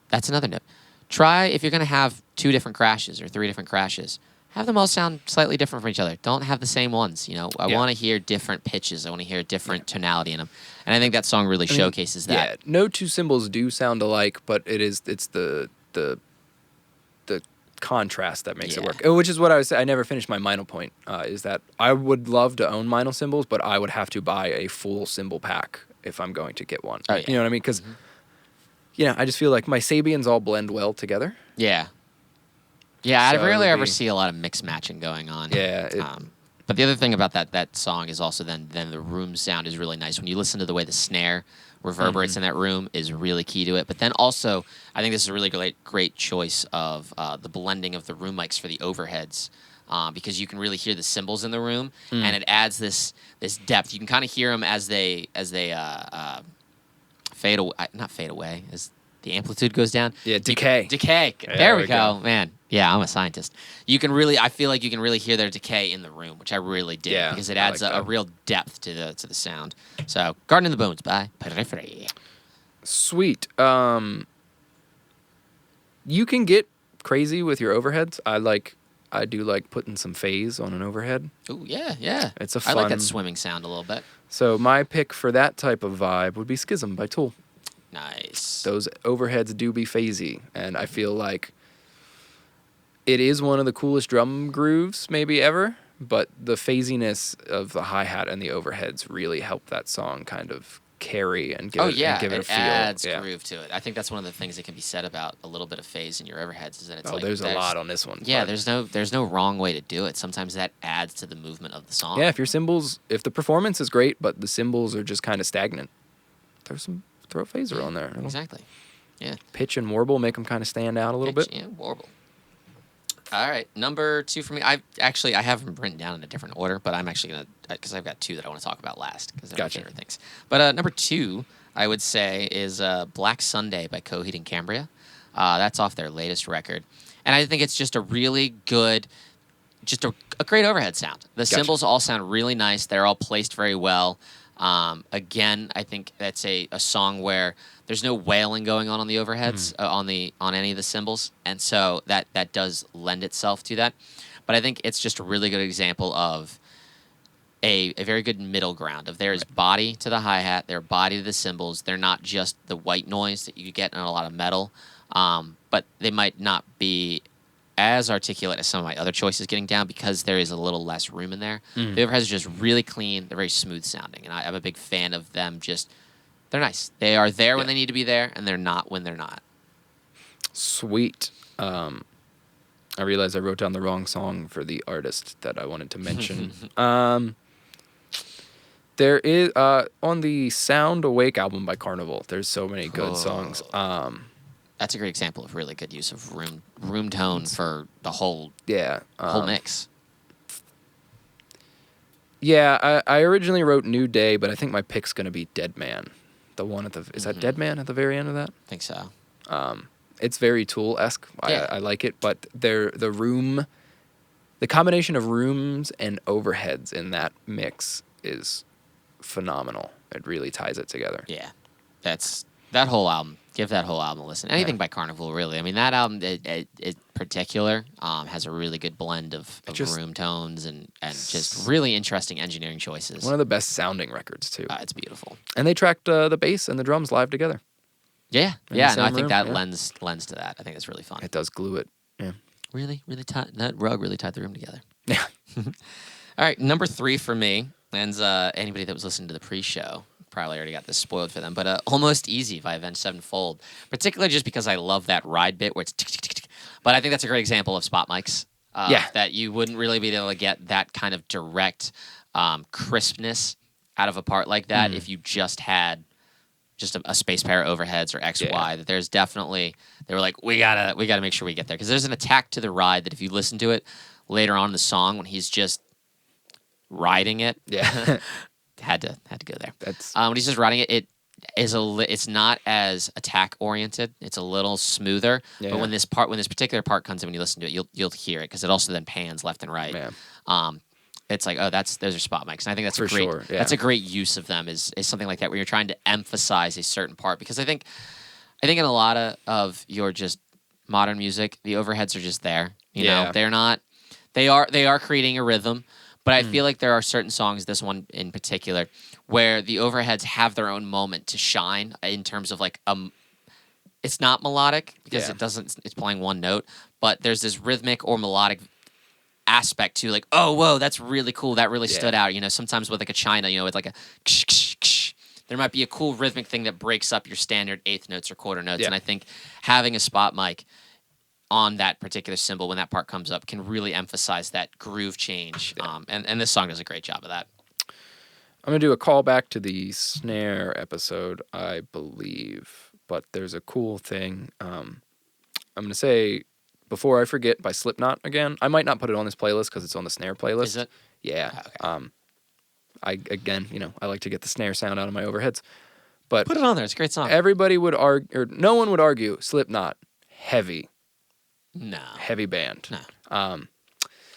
That's another note. Try if you're going to have 2 different crashes or 3 different crashes, have them all sound slightly different from each other. Don't have the same ones. I want to hear different pitches. I want to hear different tonality in them, and I think that song really showcases that. Yeah, no 2 cymbals do sound alike, but it's the contrast that makes it work. Which is what I was saying. I never finished my Minor point. Is that I would love to own Minor cymbals, but I would have to buy a full cymbal pack if I'm going to get one. Oh, yeah. You know what I mean? Because I just feel like my Sabians all blend well together. Yeah. Yeah, So I rarely ever see a lot of mix matching going on. Yeah. But the other thing about that song is also then the room sound is really nice. When you listen to the way the snare reverberates in that room is really key to it. But then also, I think this is a really great choice of the blending of the room mics for the overheads because you can really hear the cymbals in the room, and it adds this depth. You can kind of hear them as they fade away, not fade away, as the amplitude goes down. Yeah, decay. Decay. There we go, man. Yeah, I'm a scientist. I feel like you can really hear their decay in the room, which I really did because it adds a real depth to the sound. So, Garden in the Bones by Periphery. Sweet. You can get crazy with your overheads. I do like putting some phase on an overhead. Oh yeah. It's a I like fun- that swimming sound a little bit. So my pick for that type of vibe would be Schism by Tool. Nice. Those overheads do be phasey, and I feel like it is one of the coolest drum grooves maybe ever, but the phasiness of the hi-hat and the overheads really help that song kind of carry and give it a feel. Adds groove to it. I think that's one of the things that can be said about a little bit of phase in your overheads is that it's there's a lot on this one. Yeah, but there's no wrong way to do it. Sometimes that adds to the movement of the song. Yeah, if the performance is great, but the cymbals are just kind of stagnant, throw a phaser on there. Exactly. Yeah. Pitch and warble make them kind of stand out a little bit. Yeah, warble. All right, number 2 for me. I have them written down in a different order, but I'm actually gonna because I've got 2 that I want to talk about last because they're my favorite things. But number 2, I would say, is Black Sunday by Coheed and Cambria. That's off their latest record, and I think it's just a really good, just a great overhead sound. The cymbals all sound really nice. They're all placed very well. Again, I think that's a song where there's no wailing going on the overheads on any of the cymbals, and so that does lend itself to that. But I think it's just a really good example of a very good middle ground of there is body to the hi-hat, their body to the cymbals. They're not just the white noise that you get in a lot of metal, but they might not be as articulate as some of my other choices getting down because there is a little less room in there. The overheads are just really clean. They're very smooth sounding, and I'm a big fan of them. They're nice. They are there when they need to be there, and they're not when they're not. Sweet. I realized I wrote down the wrong song for the artist that I wanted to mention. There is on the Sound Awake album by Carnival. There's so many good songs. That's a great example of really good use of room tone for the whole mix. Yeah, I originally wrote New Day, but I think my pick's gonna be Dead Man. The one is that Dead Man at the very end of that? I think so. It's very Tool-esque. I like it, but the combination of rooms and overheads in that mix is phenomenal. It really ties it together. Yeah, that whole album. Give that whole album a listen. Anything by Carnival, really. I mean, that album in particular has a really good blend of room tones and just really interesting engineering choices. One of the best sounding records, too. It's beautiful. And they tracked the bass and the drums live together. Yeah. No, I think that room, lends to that. I think it's really fun. It does glue it. Yeah. Really, really tight. That rug really tied the room together. Yeah. All right, number 3 for me, and anybody that was listening to the pre-show probably already got this spoiled for them, but Almost Easy by Avenged Sevenfold, particularly just because I love that ride bit where it's tick, tick, tick, tick. But I think that's a great example of spot mics. That you wouldn't really be able to get that kind of direct crispness out of a part like that if you just had just a space pair of overheads or XY. That there's definitely, they were like, we gotta make sure we get there, because there's an attack to the ride that if you listen to it later on in the song when he's just riding it, had to go there. That's when he's just riding it, it's not as attack oriented. It's a little smoother. Yeah. But when this particular part comes in, when you listen to it, you'll hear it because it also then pans left and right. Yeah. It's like, those are spot mics, and I think that's For great. sure, yeah. That's a great use of them. Is something like that where you're trying to emphasize a certain part, because I think in a lot of your just modern music, the overheads are just there. You know, they're not. They are creating a rhythm. But I feel like there are certain songs, this one in particular, where the overheads have their own moment to shine in terms of like it's not melodic because it's playing one note, but there's this rhythmic or melodic aspect to like, oh, whoa, that's really cool. That really stood out. You know, sometimes with like a China, you know, with like a ksh, ksh, ksh, there might be a cool rhythmic thing that breaks up your standard eighth notes or quarter notes. And I think having a spot mic on that particular cymbal when that part comes up can really emphasize that groove change. And this song does a great job of that. I'm going to do a callback to the snare episode, I believe. But there's a cool thing. I'm going to say, Before I Forget by Slipknot again. I might not put it on this playlist because it's on the snare playlist. Is it? Yeah. Okay. I like to get the snare sound out of my overheads. But put it on there. It's a great song. Everybody would argue, or no one would argue, Slipknot, heavy. No. Heavy band. No.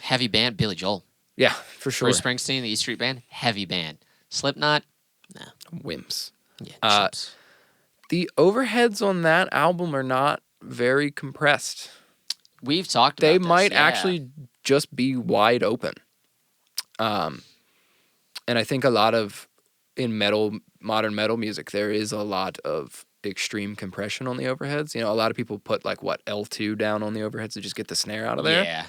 Heavy band, Billy Joel. Yeah, for sure. Bruce Springsteen, the E Street Band, heavy band. Slipknot, no. Wimps. Yeah, chumps. The overheads on that album are not very compressed. We've talked about They this, might actually just be wide open. And I think a lot of, in modern metal music, there is a lot of extreme compression on the overheads. You know, a lot of people put like L2 down on the overheads to just get the snare out of there. Yeah.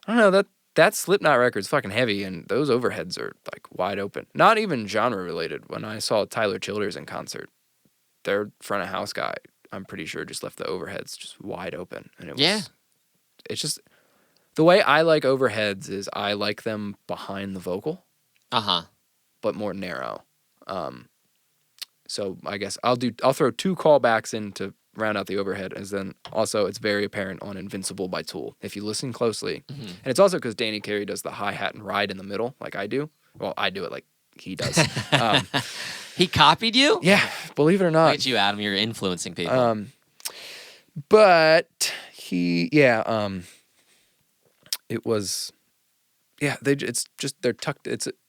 I don't know, that Slipknot record's fucking heavy, and those overheads are like wide open. Not even genre related. When I saw Tyler Childers in concert, their front of house guy, I'm pretty sure, just left the overheads just wide open, and it was it's just the way I like overheads is I like them behind the vocal. But more narrow. So I guess I'll throw 2 callbacks in to round out the overhead, and then also it's very apparent on Invincible by Tool if you listen closely. And it's also because Danny Carey does the hi-hat and ride in the middle like I do. Well, I do it like he does. He copied you? Yeah, believe it or not. Look at you, Adam. You're influencing people. But it was, they're tucked.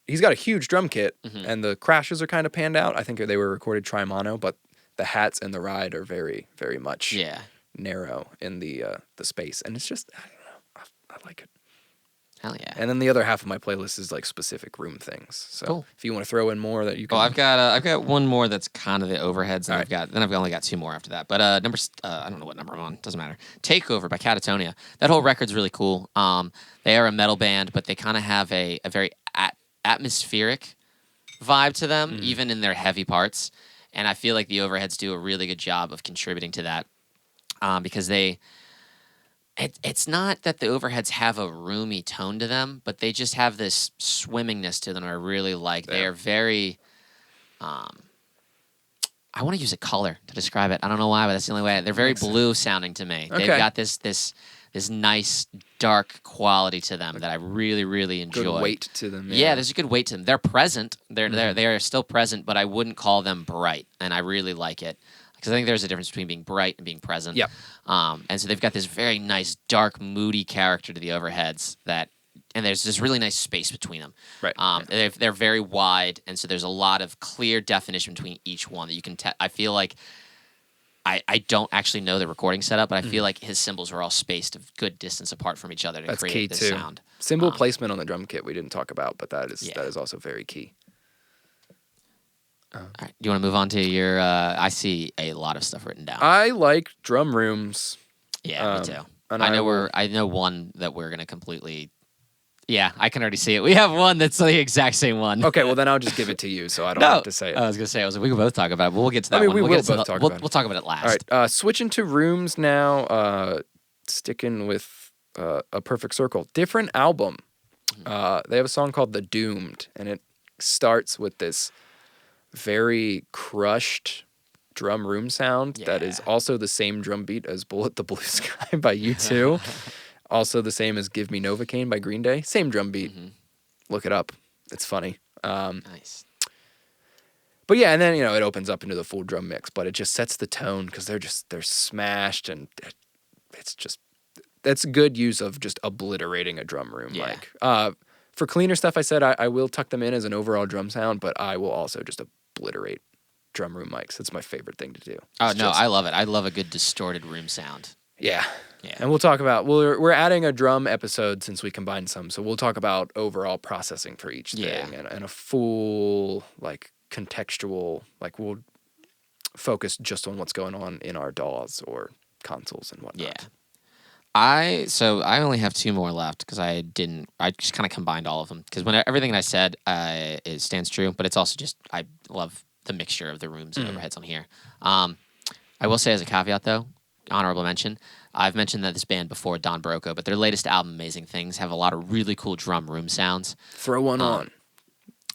He's got a huge drum kit, and the crashes are kind of panned out. I think they were recorded tri-mono, but the hats and the ride are very, very much narrow in the space, and it's just, I don't know, I like it. Hell yeah. And then the other half of my playlist is like specific room things. So Cool. if you want to throw in more that you can. Well, I've got one more that's kind of the overheads, and All right. I've only got two more after that. But I don't know what number I'm on. Doesn't matter. Takeover by Catatonia. That whole record's really cool. They are a metal band, but they kind of have a very atmospheric vibe to them, even in their heavy parts. And I feel like the overheads do a really good job of contributing to that, because it's not that the overheads have a roomy tone to them, but they just have this swimmingness to them I really like. Yeah. They are very, I want to use a color to describe it. I don't know why, but that's the only way. They're very blue sounding to me. Okay. They've got this nice dark quality to them that I really, really enjoy. Good weight to them. Yeah, there's a good weight to them. They're present. They are still present, but I wouldn't call them bright, and I really like it. Because I think there's a difference between being bright and being present. Yep. And so they've got this very nice, dark, moody character to the overheads and there's this really nice space between them. Right. They're very wide, and so there's a lot of clear definition between each one that you can I feel like I don't actually know the recording setup, but I feel like his cymbals are all spaced a good distance apart from each other to That's create key this too. sound. Cymbal placement on the drum kit we didn't talk about, but that is also very key. All right. Do you want to move on to your? I see a lot of stuff written down. I like drum rooms. Yeah, me too. And I know one that we're gonna completely. Yeah, I can already see it. We have one that's the exact same one. Okay, well then I'll just give it to you, so I don't have to say it. I was gonna say we can both talk about it, but we'll get to that. I mean, one. we We'll will get to both the- talk we'll, about it. We'll talk about it last. All right, switching to rooms now. Sticking with A Perfect Circle, different album. They have a song called "The Doomed," and it starts with this very crushed drum room sound that is also the same drum beat as "Bullet the Blue Sky" by U2. Also the same as "Give Me Novocaine" by Green Day. Same drum beat. Look it up. It's funny. Nice. But yeah, and then it opens up into the full drum mix, but it just sets the tone because they're smashed, and that's good use of just obliterating a drum room. Yeah. Like for cleaner stuff, I said I will tuck them in as an overall drum sound, but I will also just obliterate drum room mics. That's my favorite thing to do. Oh no, I love it. I love a good distorted room sound. Yeah. Yeah. And we'll talk about we're adding a drum episode since we combined some, so we'll talk about overall processing for each thing and a full like contextual, like we'll focus just on what's going on in our DAWs or consoles and whatnot. Yeah. I only have two more left because I just kind of combined all of them because everything I said it stands true, but it's also just I love the mixture of the rooms and overheads on here. I will say as a caveat though, honorable mention. I've mentioned that this band before, Don Broco, but their latest album, Amazing Things, have a lot of really cool drum room sounds. Throw one on.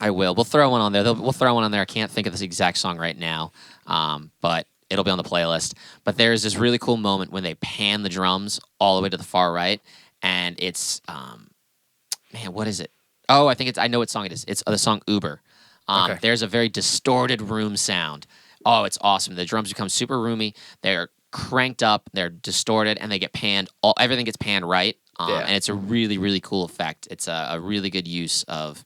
I will. We'll throw one on there. We'll throw one on there. I can't think of this exact song right now, but it'll be on the playlist. But there's this really cool moment when they pan the drums all the way to the far right, and it's man, what is it? Oh, I know what song it is. It's the song Uber. Okay. There's a very distorted room sound. Oh, it's awesome. The drums become super roomy. They're cranked up. They're distorted, and they get panned. Everything gets panned right, and it's a really, really cool effect. It's a really good use of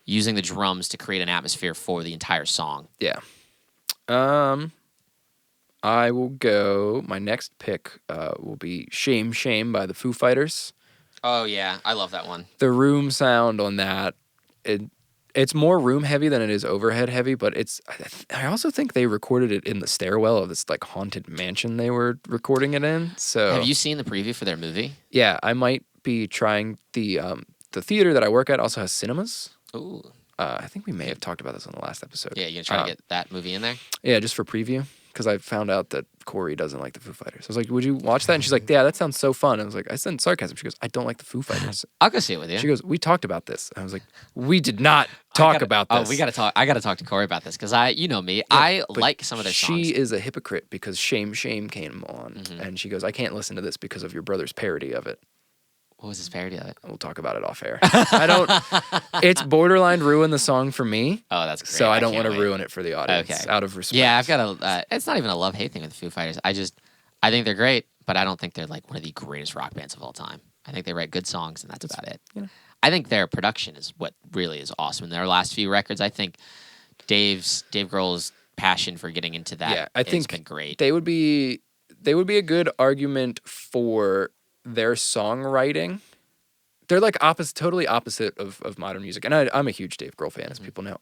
using the drums to create an atmosphere for the entire song. Yeah. I will go. My next pick will be "Shame Shame" by the Foo Fighters. Oh yeah, I love that one. The room sound on that, it's more room heavy than it is overhead heavy, but I also think they recorded it in the stairwell of this like haunted mansion they were recording it in. So have you seen the preview for their movie? Yeah, I might be trying the theater that I work at also has cinemas. Ooh. I think we may have talked about this on the last episode. Yeah, you gonna try to get that movie in there? Yeah, just for preview. Because I found out that Corey doesn't like the Foo Fighters. I was like, would you watch that? And she's like, yeah, that sounds so fun. I was like, I said in sarcasm. She goes, I don't like the Foo Fighters. I'll go see it with you. She goes, we talked about this. I was like, we did not talk about this. Oh, we gotta talk. I gotta talk to Corey about this because you know me. I like some of their songs. She is a hypocrite because Shame Shame came on. And she goes, I can't listen to this because of your brother's parody of it. What was his parody of it? We'll talk about it off air. It's borderline ruin the song for me. Oh, that's great. So I don't can't want to wait. ruin it for the audience. Okay. Out of respect. Yeah, I've got it's not even a love-hate thing with the Foo Fighters. I think they're great, but I don't think they're like one of the greatest rock bands of all time. I think they write good songs, and that's about it. Yeah. I think their production is what really is awesome. In their last few records, I think Dave Grohl's passion for getting into that I think has been great. They would be a good argument for their songwriting they're like totally opposite of modern music. And I'm a huge Dave Grohl fan, as people know.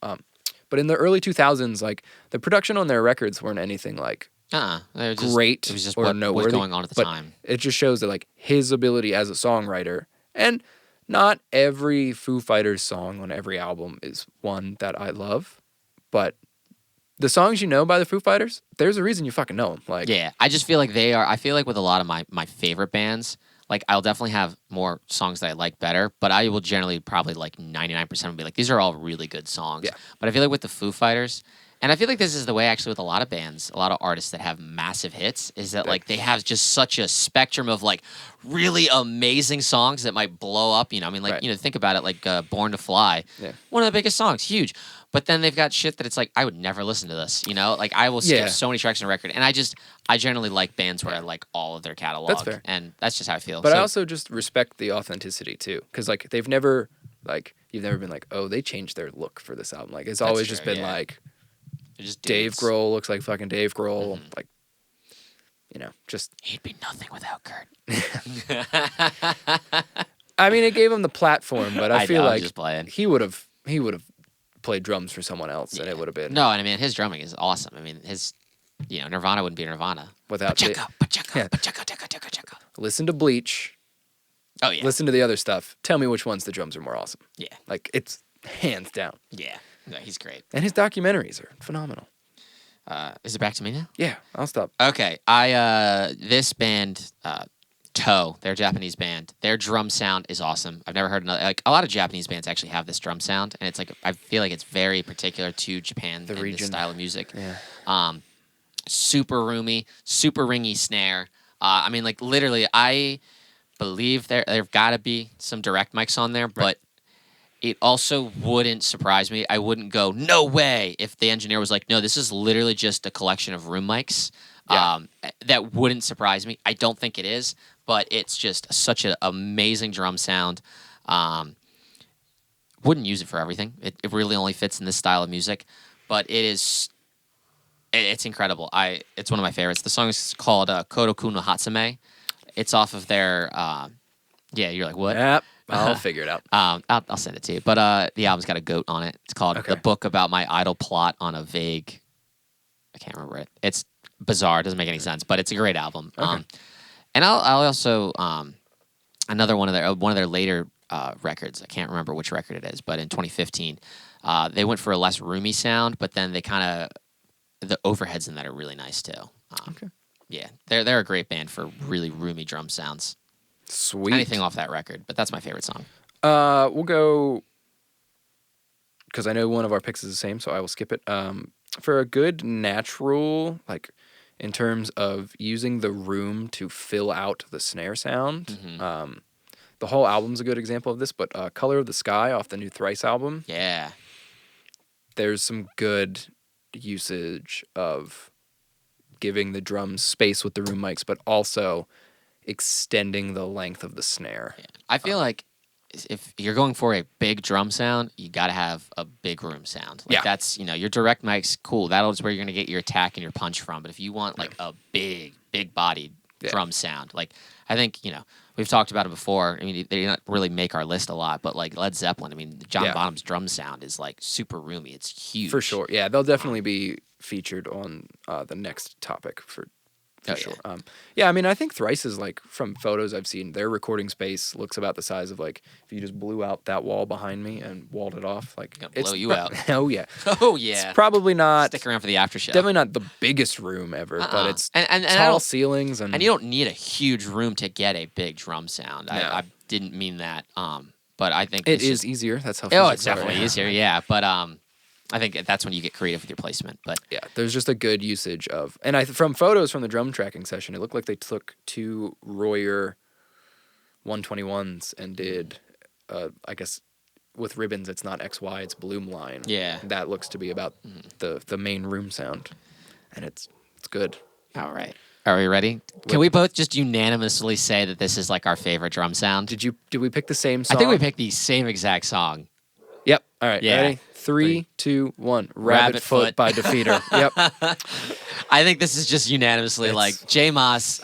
But in the early 2000s, like the production on their records weren't anything like great it was just or what noteworthy. was going on at the time. It just shows that like his ability as a songwriter, and not every Foo Fighters song on every album is one that I love, but the songs you know by the Foo Fighters, there's a reason you fucking know them. Like, yeah, I just feel like they are. I feel like with a lot of my favorite bands, like I'll definitely have more songs that I like better, but I will generally probably like 99% will be like, these are all really good songs. Yeah. But I feel like with the Foo Fighters, and I feel like this is the way actually with a lot of bands, a lot of artists that have massive hits, is that like they have just such a spectrum of like really amazing songs that might blow up. You know, I mean, like, Right. think about it, like Born to Fly, one of the biggest songs, huge. But then they've got shit that it's like, I would never listen to this, like I will skip so many tracks on a record. And I generally like bands where I like all of their catalog. That's fair. And that's just how I feel. But I also just respect the authenticity too. Because like you've never been like, oh, they changed their look for this album. Like it's always just been like, just Dave Grohl looks like fucking Dave Grohl. Mm-hmm. Like, just. He'd be nothing without Kurt. I mean, it gave him the platform, but I feel like just playing. he would have played drums for someone else, and it would have been No, and I mean, his drumming is awesome. I mean, his, Nirvana wouldn't be Nirvana. without Pachaka, Yeah. pachaka, chaka, chaka, chaka. Listen to Bleach. Oh, yeah. Listen to the other stuff. Tell me which ones the drums are more awesome. Yeah. Like it's hands down. Yeah. No, he's great. And his documentaries are phenomenal. Is it back to me now? Yeah, I'll stop. Okay. This band, Toe, they're a Japanese band. Their drum sound is awesome. I've never heard another. Like a lot of Japanese bands actually have this drum sound, and it's like I feel like it's very particular to Japan and region. this style of music. Yeah. Super roomy, super ringy snare. I mean, like literally, I believe there've got to be some direct mics on there, but it also wouldn't surprise me. I wouldn't go, no way, if the engineer was like, no, this is literally just a collection of room mics. Yeah. That wouldn't surprise me. I don't think it is, but it's just such an amazing drum sound. Wouldn't use it for everything. It really only fits in this style of music, but it's incredible. It's one of my favorites. The song is called Kodoku no Hatsume. It's off of their, you're like, what? Yep. I'll figure it out. I'll send it to you. But the album's got a goat on it. It's called The Book About My Idle Plot on a Vague... I can't remember it. It's bizarre. It doesn't make any sense, but it's a great album. Okay. And I'll also... another one of their later records. I can't remember which record it is, but in 2015, they went for a less roomy sound, but then they kind of... The overheads in that are really nice, too. Okay. Yeah, they're a great band for really roomy drum sounds. Sweet. Anything off that record, but that's my favorite song. We'll go because I know one of our picks is the same, so I will skip it. For a good natural, like in terms of using the room to fill out the snare sound. Mm-hmm. The whole album's a good example of this, but "Color of the Sky" off the new Thrice album. Yeah, There's some good usage of giving the drums space with the room mics, but also extending the length of the snare. yeah. I feel like if you're going for a big drum sound, you got to have a big room sound. Like that's, your direct mics, cool. That's where you're going to get your attack and your punch from. But if you want like a big bodied drum sound, like I think, we've talked about it before. I mean, they didn't really make our list a lot, but like Led Zeppelin, I mean, John Bonham's drum sound is like super roomy. It's huge. For sure. Yeah, they'll definitely be featured on the next topic for sure. I mean, I think Thrice is like, from photos I've seen, their recording space looks about the size of like if you just blew out that wall behind me and walled it off. Like gonna blow you out. Oh yeah. Oh yeah. It's probably not. Stick around for the after show. Definitely not the biggest room ever, but it's and tall ceilings and you don't need a huge room to get a big drum sound. No. I didn't mean that. But I think it is easier. That's how. Oh, it's definitely easier. Yeah, but I think that's when you get creative with your placement. But yeah, there's just a good usage of, and from photos from the drum tracking session, it looked like they took two Royer 121s and did, I guess, with ribbons, it's not XY, it's Bloom line. Yeah, that looks to be about the main room sound, and it's good. All right, are we ready? Can we both just unanimously say that this is like our favorite drum sound? Did we pick the same song? I think we picked the same exact song. Yep. All right. Yeah. Ready? 3, 2, 1. Rabbit Foot by Defeater. Yep. I think this is just unanimously like J Moss.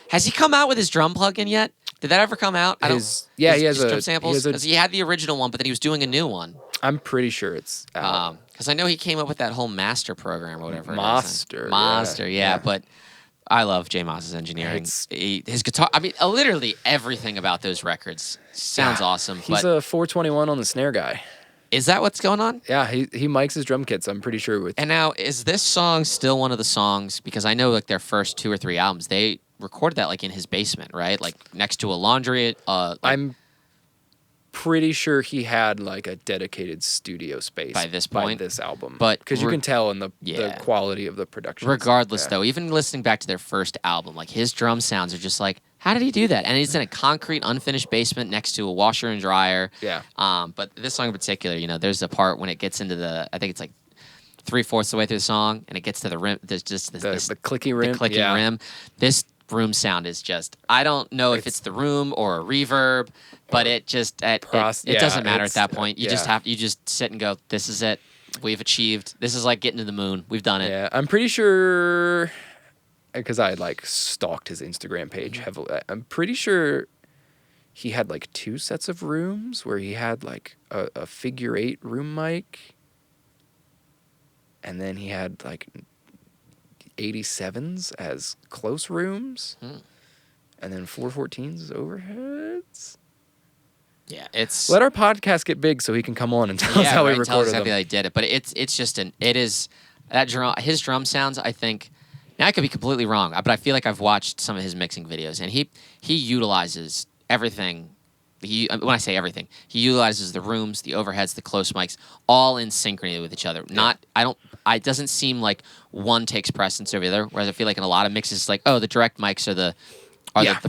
Has he come out with his drum plugin yet? Did that ever come out? He has his drum a samples. Because he had the original one, but then he was doing a new one. I'm pretty sure it's out. Because I know he came up with that whole master program or whatever. Master, yeah. But I love J Moss's engineering. His guitar. I mean, literally everything about those records sounds awesome. He's a 421 on the snare guy. Is that what's going on? Yeah, he mics his drum kits. I'm pretty sure. And now, is this song still one of the songs? Because I know like their first 2 or 3 albums, they recorded that like in his basement, right? Like next to a laundry. I'm pretty sure he had like a dedicated studio space by this point, by this album, but because you can tell in the quality of the production. Regardless, though, even listening back to their first album, like his drum sounds are just like, how did he do that? And he's in a concrete, unfinished basement next to a washer and dryer. Yeah. But this song in particular, there's a part when it gets into I think it's like 3/4 of the way through the song, and it gets to the rim. There's just the clicky rim. The clicking rim. This room sound is just, I don't know if it's the room or a reverb, but it just it doesn't matter at that point. You just sit and go, this is it. We've achieved. This is like getting to the moon. We've done it. Yeah, I'm pretty sure, because I had like stalked his Instagram page heavily. I'm pretty sure he had like 2 sets of rooms where he had like a figure 8 room mic, and then he had like 87s as close rooms, and then 414s as overheads. Yeah, it's let our podcast get big so he can come on and tell us how he recorded tell us them. how they did it. But it's just that drum. His drum sounds, I think. Now I could be completely wrong, but I feel like I've watched some of his mixing videos, and he utilizes everything. When I say everything, he utilizes the rooms, the overheads, the close mics, all in synchrony with each other. It doesn't seem like one takes precedence over the other. Whereas I feel like in a lot of mixes, it's like, the direct mics are the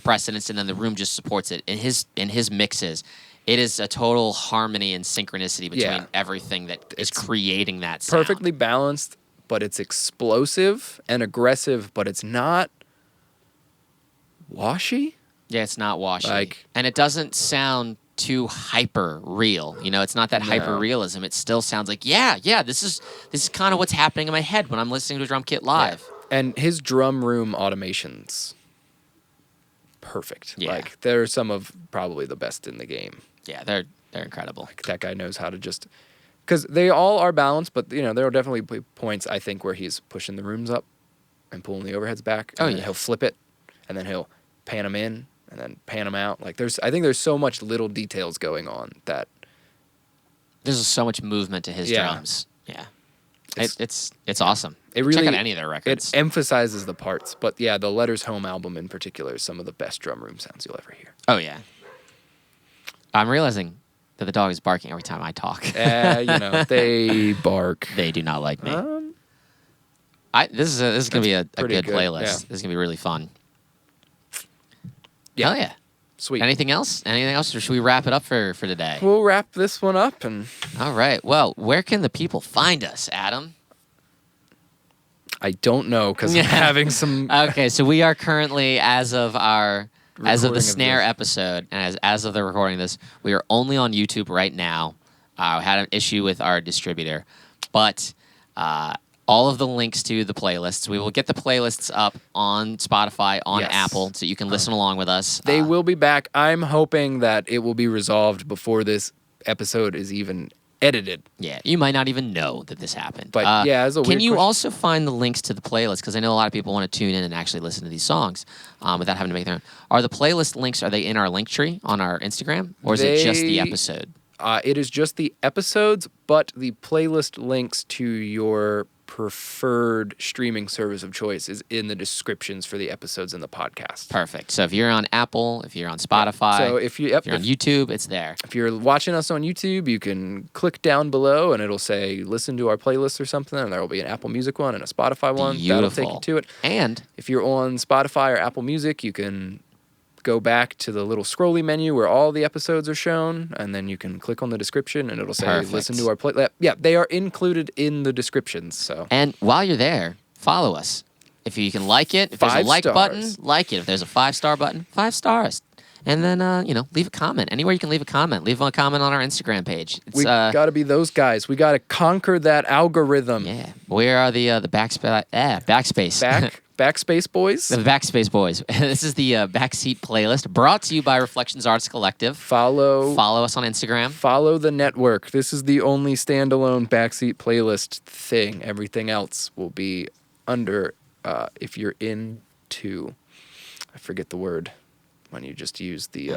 precedence, and then the room just supports it. In his mixes, it is a total harmony and synchronicity between everything that is creating that sound. Perfectly balanced, but it's explosive and aggressive, but it's not washy. Yeah, it's not washy. And it doesn't sound too hyper real. It's not that hyper realism. It still sounds like, this is kind of what's happening in my head when I'm listening to a drum kit live. Yeah. And his drum room automations, perfect. Yeah. Like they're some of probably the best in the game. Yeah, they're incredible. Like that guy knows how to just, because they all are balanced, but there are definitely points I think where he's pushing the rooms up and pulling the overheads back. And then he'll flip it, and then he'll pan them in and then pan them out. Like I think there's so much little details going on that there's so much movement to his drums. Yeah, it's awesome. It really, check out any of their records. It emphasizes the parts, but the Letters Home album in particular is some of the best drum room sounds you'll ever hear. Oh yeah. I'm realizing that the dog is barking every time I talk. They bark. They do not like me. This is gonna be a good playlist. Yeah. This is gonna be really fun. Yeah. Hell yeah. Sweet. Anything else? Or should we wrap it up for today? We'll wrap this one up. All right. Well, where can the people find us, Adam? I don't know, because I'm having some... Okay, so we are currently, as of the snare episode, and as of the recording of this, we are only on YouTube right now. We had an issue with our distributor, but all of the links to the playlists, we will get the playlists up on Spotify, on Apple, so you can listen along with us. They will be back. I'm hoping that it will be resolved before this episode is even edited. Yeah, you might not even know that this happened. But as a weird can you question. also find the links to the playlist? Because I know a lot of people want to tune in and actually listen to these songs without having to make their own. Are the playlist links, are they in our link tree on our Instagram? Or is it just the episode? It is just the episodes, but the playlist links to your preferred streaming service of choice is in the descriptions for the episodes in the podcast. Perfect. So if you're on Apple, if you're on Spotify, so if you're on YouTube, it's there. If you're watching us on YouTube, you can click down below and it'll say listen to our playlist or something, and there will be an Apple Music one and a Spotify one. Beautiful. That'll take you to it. And if you're on Spotify or Apple Music, you can go back to the little scrolly menu where all the episodes are shown, and then you can click on the description and it'll say listen to our playlist. Yeah, they are included in the descriptions. So, and while you're there, follow us. If you can like it, if there's a like button, like it. If there's a 5-star button, 5 stars. And then leave a comment. Anywhere you can leave a comment. Leave a comment on our Instagram page. We got to be those guys. We got to conquer that algorithm. Yeah, we are the backspace. Backspace Boys. The Backspace Boys. This is the Backseat playlist brought to you by Reflections Arts Collective. Follow us on Instagram. Follow the network. This is the only standalone Backseat playlist thing. Everything else will be under, if you're into, I forget the word, when you just use the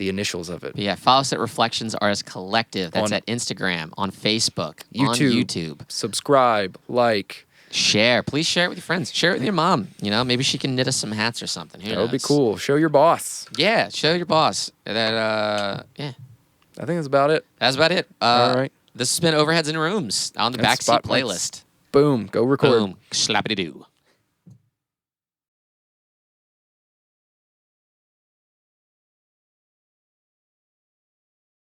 initials of it. But yeah, follow us at Reflections Arts Collective. That's at Instagram, on Facebook, on YouTube. Subscribe, like. Share. Please share it with your friends. Share it with your mom. You know, maybe she can knit us some hats or something. Who That would be knows? cool. Show your boss. Yeah, show your boss. That, yeah. I think that's about it. That's about it. All right. This has been Overheads in Rooms on the And Backseat Spotlights. playlist. Boom. Go record. Boom. Slappity-doo.